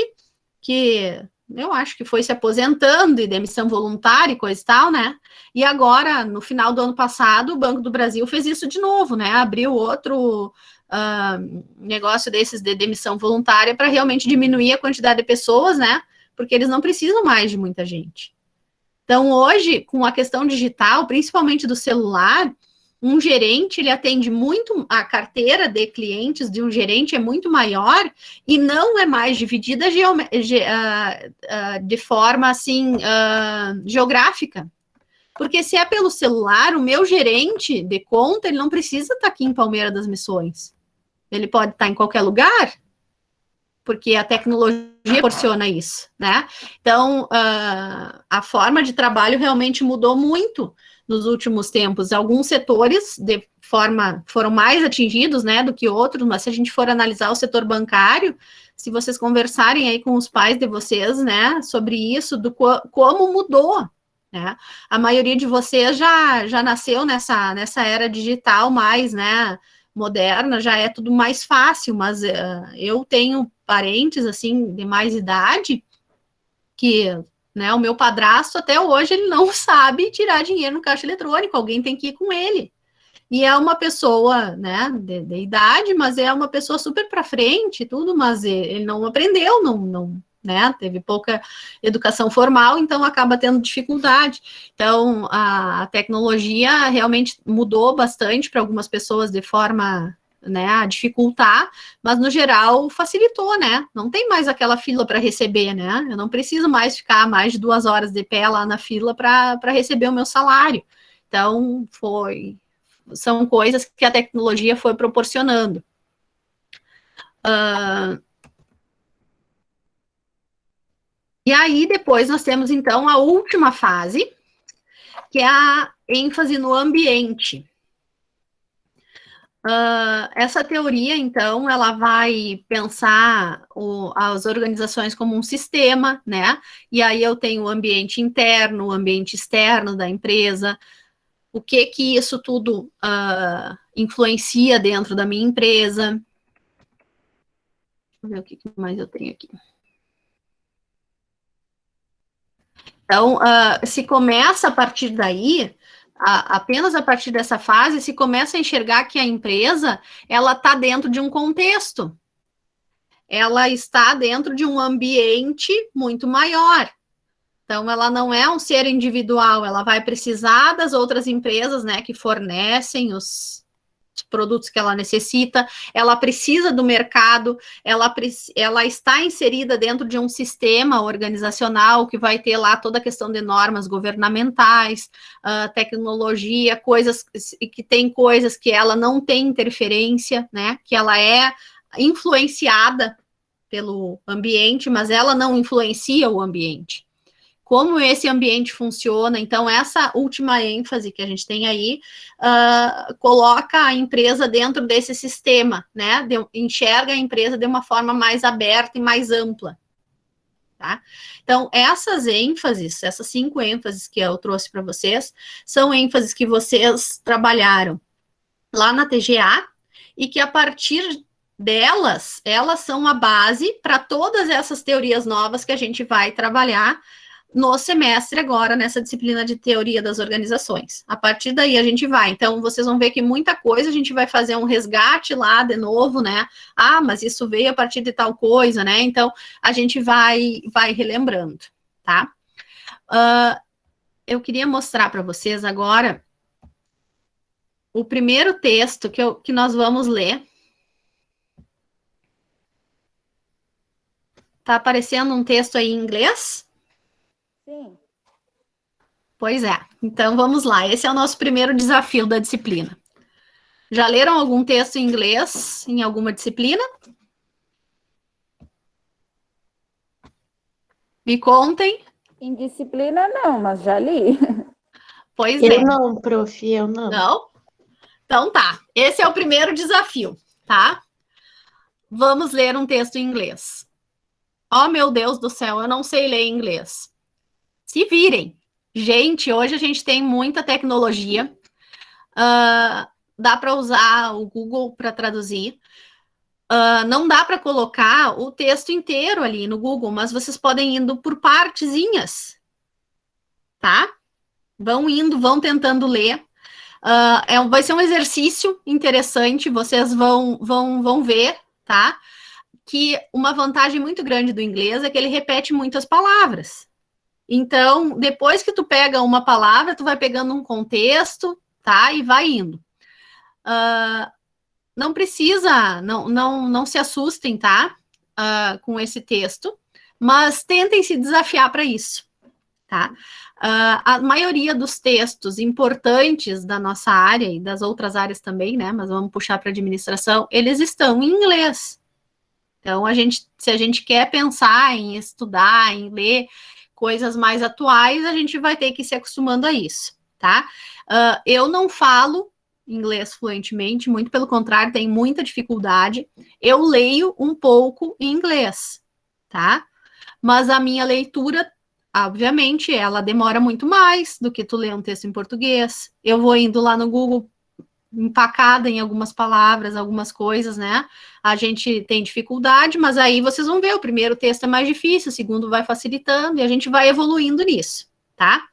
que eu acho que foi se aposentando e demissão voluntária e coisa e tal, né? E agora, no final do ano passado, o Banco do Brasil fez isso de novo, né? Abriu outro negócio desses de demissão voluntária para realmente diminuir a quantidade de pessoas, né? Porque eles não precisam mais de muita gente. Então, hoje, com a questão digital, principalmente do celular, Um gerente, ele atende muito, a carteira de clientes de um gerente é muito maior e não é mais dividida de forma, assim, geográfica. Porque se é pelo celular, o meu gerente de conta, ele não precisa estar aqui em Palmeira das Missões. Ele pode estar em qualquer lugar, porque a tecnologia proporciona isso, né? Então, a forma de trabalho realmente mudou muito nos últimos tempos. Alguns setores foram mais atingidos, né, do que outros, mas se a gente for analisar o setor bancário, se vocês conversarem aí com os pais de vocês, né, sobre isso, como mudou, né? A maioria de vocês já nasceu nessa era digital mais, né, moderna, já é tudo mais fácil, mas eu tenho parentes, assim, de mais idade, que, né, o meu padrasto, até hoje, ele não sabe tirar dinheiro no caixa eletrônico, alguém tem que ir com ele. E é uma pessoa, né, de idade, mas é uma pessoa super para frente, tudo, mas ele não aprendeu, não, né, teve pouca educação formal, então acaba tendo dificuldade. Então, a tecnologia realmente mudou bastante para algumas pessoas de forma, né, a dificultar, mas no geral facilitou, né? Não tem mais aquela fila para receber, né? Eu não preciso mais ficar mais de 2 horas de pé lá na fila para receber o meu salário. Então, são coisas que a tecnologia foi proporcionando. E aí, depois, nós temos, então, a última fase, que é a ênfase no ambiente. Essa teoria, então, ela vai pensar as organizações como um sistema, né? E aí eu tenho o ambiente interno, o ambiente externo da empresa, o que isso tudo influencia dentro da minha empresa. Deixa eu ver o que mais eu tenho aqui. Então, se começa a partir daí, apenas a partir dessa fase, se começa a enxergar que a empresa, ela está dentro de um contexto. Ela está dentro de um ambiente muito maior. Então, ela não é um ser individual, ela vai precisar das outras empresas, né, que fornecem os produtos que ela necessita, ela precisa do mercado, ela está inserida dentro de um sistema organizacional que vai ter lá toda a questão de normas governamentais, tecnologia, que tem coisas que ela não tem interferência, né, que ela é influenciada pelo ambiente, mas ela não influencia o ambiente. Como esse ambiente funciona, então essa última ênfase que a gente tem aí, coloca a empresa dentro desse sistema, né, enxerga a empresa de uma forma mais aberta e mais ampla, tá? Então, essas 5 ênfases que eu trouxe para vocês, são ênfases que vocês trabalharam lá na TGA, e que a partir delas, elas são a base para todas essas teorias novas que a gente vai trabalhar no semestre agora, nessa disciplina de teoria das organizações. A partir daí a gente vai. Então, vocês vão ver que muita coisa a gente vai fazer um resgate lá de novo, né? Mas isso veio a partir de tal coisa, né? Então, a gente vai relembrando, tá? Eu queria mostrar para vocês agora o primeiro texto que nós vamos ler. Tá aparecendo um texto aí em inglês? Sim. Pois é. Então, vamos lá. Esse é o nosso primeiro desafio da disciplina. Já leram algum texto em inglês em alguma disciplina? Me contem. Em disciplina, não, mas já li. Pois Eu não, prof, eu não. Não? Então tá. Esse é o primeiro desafio, tá? Vamos ler um texto em inglês. Oh, meu Deus do céu, eu não sei ler inglês. Se virem. Gente, hoje a gente tem muita tecnologia. Dá para usar o Google para traduzir. Não dá para colocar o texto inteiro ali no Google, mas vocês podem indo por partezinhas, tá? Vão indo, vão tentando ler. Vai ser um exercício interessante, vocês vão ver, tá? Que uma vantagem muito grande do inglês é que ele repete muitas palavras. Então, depois que tu pega uma palavra, tu vai pegando um contexto, tá? E vai indo. não precisa, não se assustem, tá? Com esse texto, mas tentem se desafiar para isso, tá? A maioria dos textos importantes da nossa área e das outras áreas também, né? Mas vamos puxar para administração, eles estão em inglês. Então, se a gente quer pensar em estudar, em ler coisas mais atuais, a gente vai ter que ir se acostumando a isso, tá? Eu não falo inglês fluentemente, muito pelo contrário, tenho muita dificuldade. Eu leio um pouco em inglês, tá? Mas a minha leitura, obviamente, ela demora muito mais do que tu ler um texto em português. Eu vou indo lá no Google, empacada em algumas palavras, algumas coisas, né? A gente tem dificuldade, mas aí vocês vão ver, o primeiro texto é mais difícil, o segundo vai facilitando, e a gente vai evoluindo nisso, tá?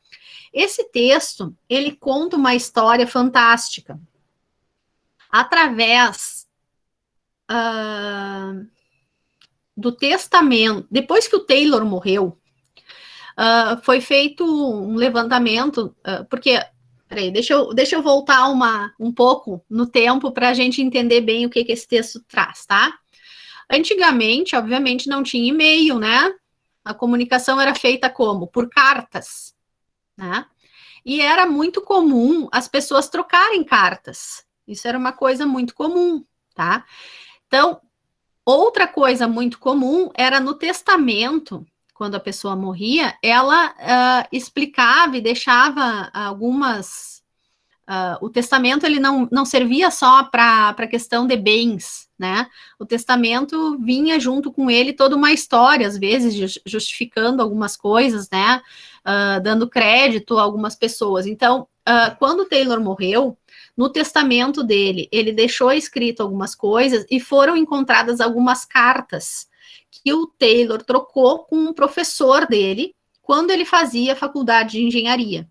Esse texto, ele conta uma história fantástica. Através do testamento, depois que o Taylor morreu, foi feito um levantamento, porque, peraí, deixa eu voltar um pouco no tempo para a gente entender bem o que esse texto traz, tá? Antigamente, obviamente, não tinha e-mail, né? A comunicação era feita como? Por cartas, né? E era muito comum as pessoas trocarem cartas. Isso era uma coisa muito comum, tá? Então, outra coisa muito comum era no testamento, quando a pessoa morria, ela explicava e deixava algumas... o testamento, ele não servia só para a questão de bens, né? O testamento vinha junto com ele toda uma história, às vezes justificando algumas coisas, né? Dando crédito a algumas pessoas. Então, quando o Taylor morreu, no testamento dele, ele deixou escrito algumas coisas e foram encontradas algumas cartas que o Taylor trocou com um professor dele quando ele fazia faculdade de engenharia.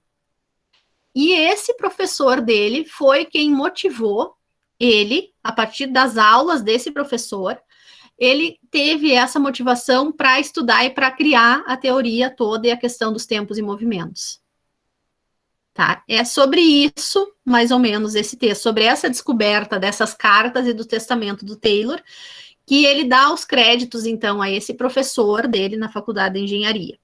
E esse professor dele foi quem motivou ele, a partir das aulas desse professor, ele teve essa motivação para estudar e para criar a teoria toda e a questão dos tempos e movimentos. Tá? É sobre isso, mais ou menos, esse texto, sobre essa descoberta dessas cartas e do testamento do Taylor, que ele dá os créditos, então, a esse professor dele na faculdade de engenharia.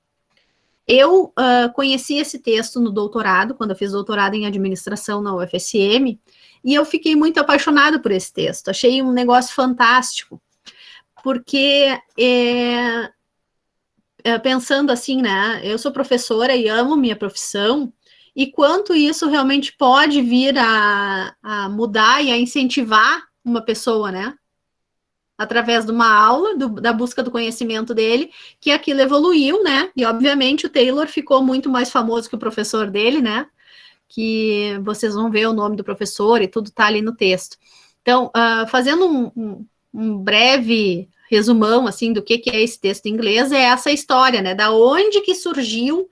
Eu conheci esse texto no doutorado, quando eu fiz doutorado em administração na UFSM, e eu fiquei muito apaixonada por esse texto. Achei um negócio fantástico, porque pensando assim, né, eu sou professora e amo minha profissão, e quanto isso realmente pode vir a mudar e a incentivar uma pessoa, né, através de uma aula, da busca do conhecimento dele, que aquilo evoluiu, né, e obviamente o Taylor ficou muito mais famoso que o professor dele, né, que vocês vão ver o nome do professor e tudo tá ali no texto. Então, fazendo um breve resumão, assim, do que é esse texto em inglês, é essa história, né, da onde que surgiu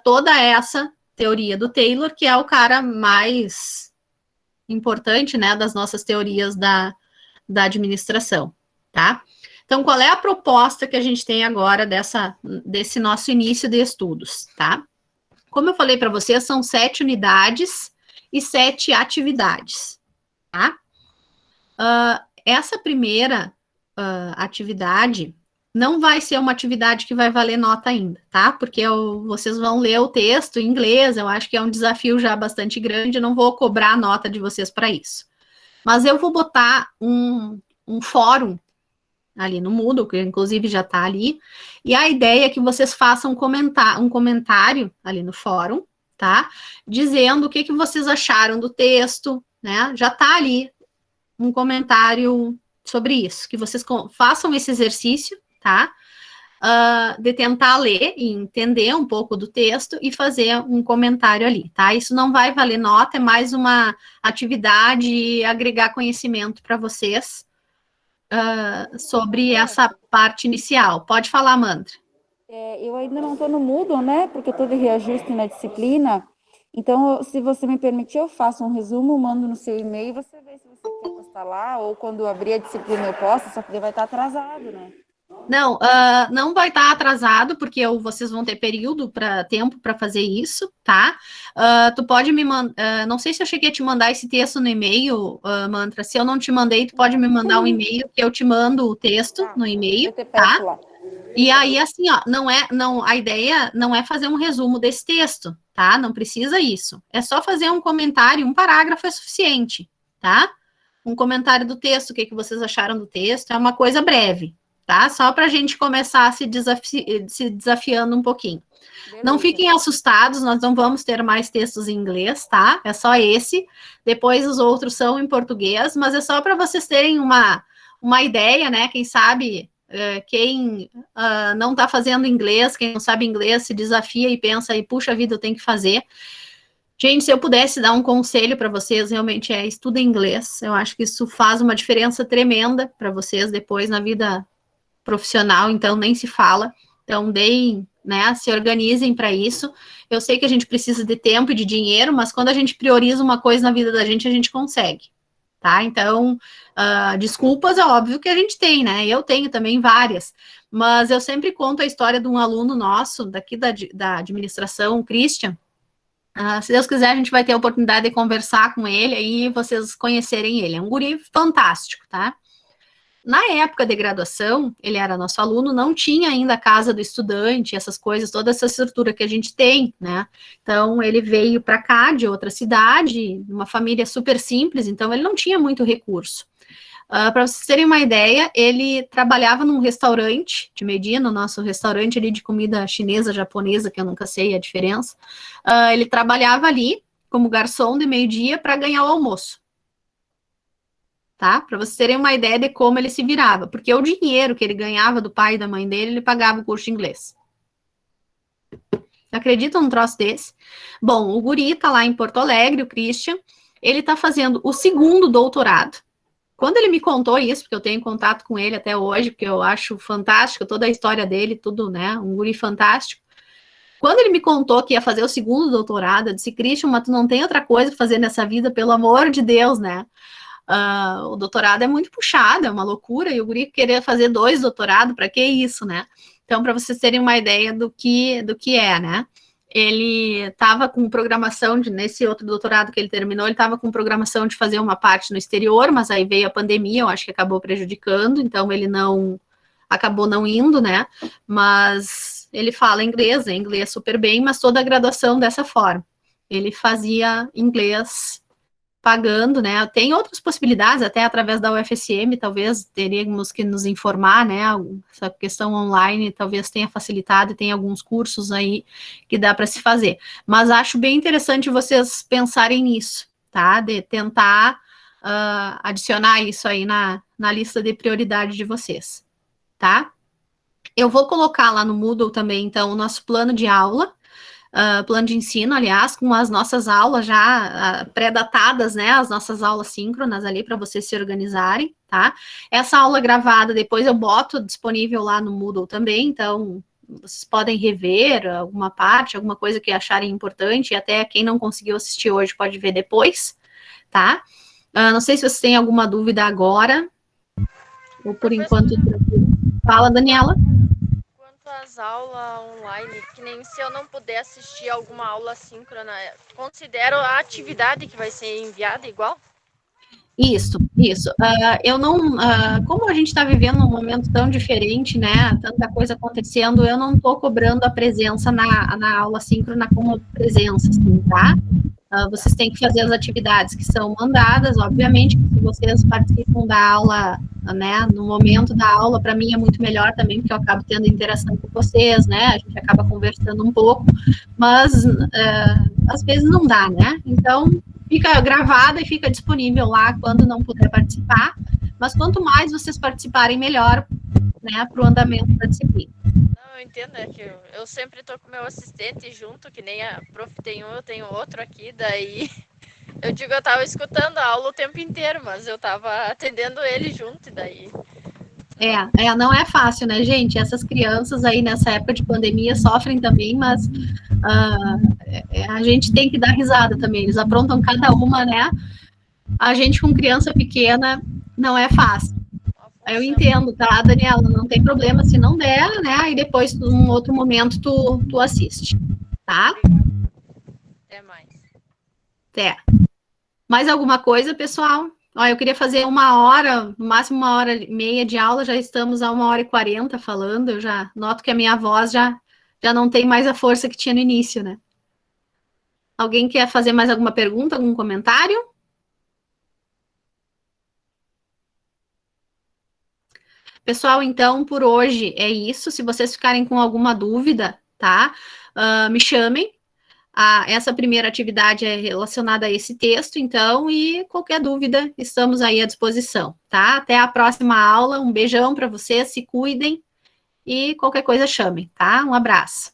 toda essa teoria do Taylor, que é o cara mais importante, né, das nossas teorias da administração, tá? Então, qual é a proposta que a gente tem agora desse nosso início de estudos, tá? Como eu falei para vocês, são 7 unidades e 7 atividades, tá? Essa primeira atividade não vai ser uma atividade que vai valer nota ainda, tá? Porque vocês vão ler o texto em inglês, eu acho que é um desafio já bastante grande, eu não vou cobrar a nota de vocês para isso. Mas eu vou botar um fórum ali no Moodle, que inclusive já está ali, e a ideia é que vocês façam um comentário ali no fórum, tá? Dizendo o que vocês acharam do texto, né? Já está ali um comentário sobre isso, que vocês façam esse exercício, tá? De tentar ler e entender um pouco do texto e fazer um comentário ali, tá? Isso não vai valer nota, é mais uma atividade e agregar conhecimento para vocês sobre essa parte inicial. Pode falar, Amanda. Eu ainda não estou no Moodle, né? Porque eu estou de reajuste na disciplina. Então, se você me permitir, eu faço um resumo, mando no seu e-mail e você vê se você quer postar lá, ou quando abrir a disciplina eu posto, só que ele vai estar atrasado, né? Não, não vai estar atrasado, porque vocês vão ter tempo para fazer isso, tá? Tu pode me mandar, não sei se eu cheguei a te mandar esse texto no e-mail, Mantra, se eu não te mandei, tu pode me mandar um e-mail, que eu te mando o texto no e-mail, tá? E aí, assim, ó, a ideia não é fazer um resumo desse texto, tá? Não precisa isso. É só fazer um comentário, um parágrafo é suficiente, tá? Um comentário do texto, o que vocês acharam do texto, é uma coisa breve, tá? Só para a gente começar se desafiando um pouquinho. Beleza. Não fiquem assustados, nós não vamos ter mais textos em inglês, tá? É só esse. Depois os outros são em português, mas é só para vocês terem uma ideia, né? Quem sabe, quem não está fazendo inglês, quem não sabe inglês, se desafia e pensa, e puxa vida, eu tenho que fazer. Gente, se eu pudesse dar um conselho para vocês, realmente estudem inglês. Eu acho que isso faz uma diferença tremenda para vocês depois na vida profissional, então nem se fala. Então, se organizem para isso. Eu sei que a gente precisa de tempo e de dinheiro, mas quando a gente prioriza uma coisa na vida da gente, a gente consegue, tá? Então, desculpas, é óbvio que a gente tem, né? Eu tenho também várias, mas eu sempre conto a história de um aluno nosso, daqui da administração, o Christian. Se Deus quiser, a gente vai ter a oportunidade de conversar com ele e vocês conhecerem ele. É um guri fantástico, tá? Na época de graduação, ele era nosso aluno, não tinha ainda a casa do estudante, essas coisas, toda essa estrutura que a gente tem, né? Então, ele veio para cá, de outra cidade, uma família super simples, então ele não tinha muito recurso. Para vocês terem uma ideia, ele trabalhava num restaurante de Medina, nosso restaurante ali de comida chinesa, japonesa, que eu nunca sei a diferença. Ele trabalhava ali como garçom de meio-dia para ganhar o almoço. Tá? Para vocês terem uma ideia de como ele se virava, porque o dinheiro que ele ganhava do pai e da mãe dele, ele pagava o curso de inglês. Acreditam num troço desse? Bom, o guri tá lá em Porto Alegre, o Christian, ele tá fazendo o 2º doutorado. Quando ele me contou isso, porque eu tenho contato com ele até hoje, porque eu acho fantástico toda a história dele, tudo, né, um guri fantástico. Quando ele me contou que ia fazer o 2º doutorado, eu disse, Christian, mas tu não tem outra coisa pra fazer nessa vida, pelo amor de Deus, né? O doutorado é muito puxado, é uma loucura, e o guri querer fazer 2 doutorados, para que isso, né? Então, para vocês terem uma ideia do que é, né? Ele estava com programação, nesse outro doutorado que ele terminou, ele estava com programação de fazer uma parte no exterior, mas aí veio a pandemia, eu acho que acabou prejudicando, então ele acabou não indo, né? Mas ele fala inglês super bem, mas toda a graduação dessa forma. Ele fazia inglês pagando, né? Tem outras possibilidades, até através da UFSM, talvez teríamos que nos informar, né? Essa questão online talvez tenha facilitado e tem alguns cursos aí que dá para se fazer. Mas acho bem interessante vocês pensarem nisso, tá? De tentar adicionar isso aí na lista de prioridade de vocês, tá? Eu vou colocar lá no Moodle também, então, o nosso plano de aula, plano de ensino, aliás, com as nossas aulas já pré-datadas, né, as nossas aulas síncronas ali para vocês se organizarem, tá? Essa aula gravada, depois eu boto disponível lá no Moodle também, então vocês podem rever alguma parte, alguma coisa que acharem importante, e até quem não conseguiu assistir hoje pode ver depois, tá? Não sei se vocês têm alguma dúvida agora, ou por enquanto... Fala, Daniela. As aulas online, que nem se eu não puder assistir alguma aula síncrona, considero a atividade que vai ser enviada igual? Isso. Eu não, como a gente está vivendo um momento tão diferente, né, tanta coisa acontecendo, eu não estou cobrando a presença na aula síncrona como presença, assim, tá? Vocês têm que fazer as atividades que são mandadas, obviamente, se vocês participam da aula, né, no momento da aula, para mim é muito melhor também, porque eu acabo tendo interação com vocês, né, a gente acaba conversando um pouco, mas às vezes não dá, né, então fica gravada e fica disponível lá quando não puder participar, mas quanto mais vocês participarem, melhor, né, para o andamento da disciplina. Eu entendo, é que eu sempre tô com meu assistente junto, que nem a prof tem um, eu tenho outro aqui, daí eu digo, eu tava escutando a aula o tempo inteiro, mas eu tava atendendo ele junto, e daí... Não é fácil, né, gente? Essas crianças aí nessa época de pandemia sofrem também, mas a gente tem que dar risada também, eles aprontam cada uma, né? A gente com criança pequena não é fácil. Eu entendo, tá, Daniela? Não tem problema se não der, né? Aí depois, num outro momento, tu assiste, tá? Até mais. Até. Mais alguma coisa, pessoal? Ó, eu queria fazer 1 hora, no máximo 1h30 de aula, já estamos a 1h40 falando, eu já noto que a minha voz já não tem mais a força que tinha no início, né? Alguém quer fazer mais alguma pergunta, algum comentário? Pessoal, então, por hoje é isso. Se vocês ficarem com alguma dúvida, tá? Me chamem. Essa primeira atividade é relacionada a esse texto, então, e qualquer dúvida, estamos aí à disposição, tá? Até a próxima aula. Um beijão para vocês, se cuidem e qualquer coisa chamem, tá? Um abraço.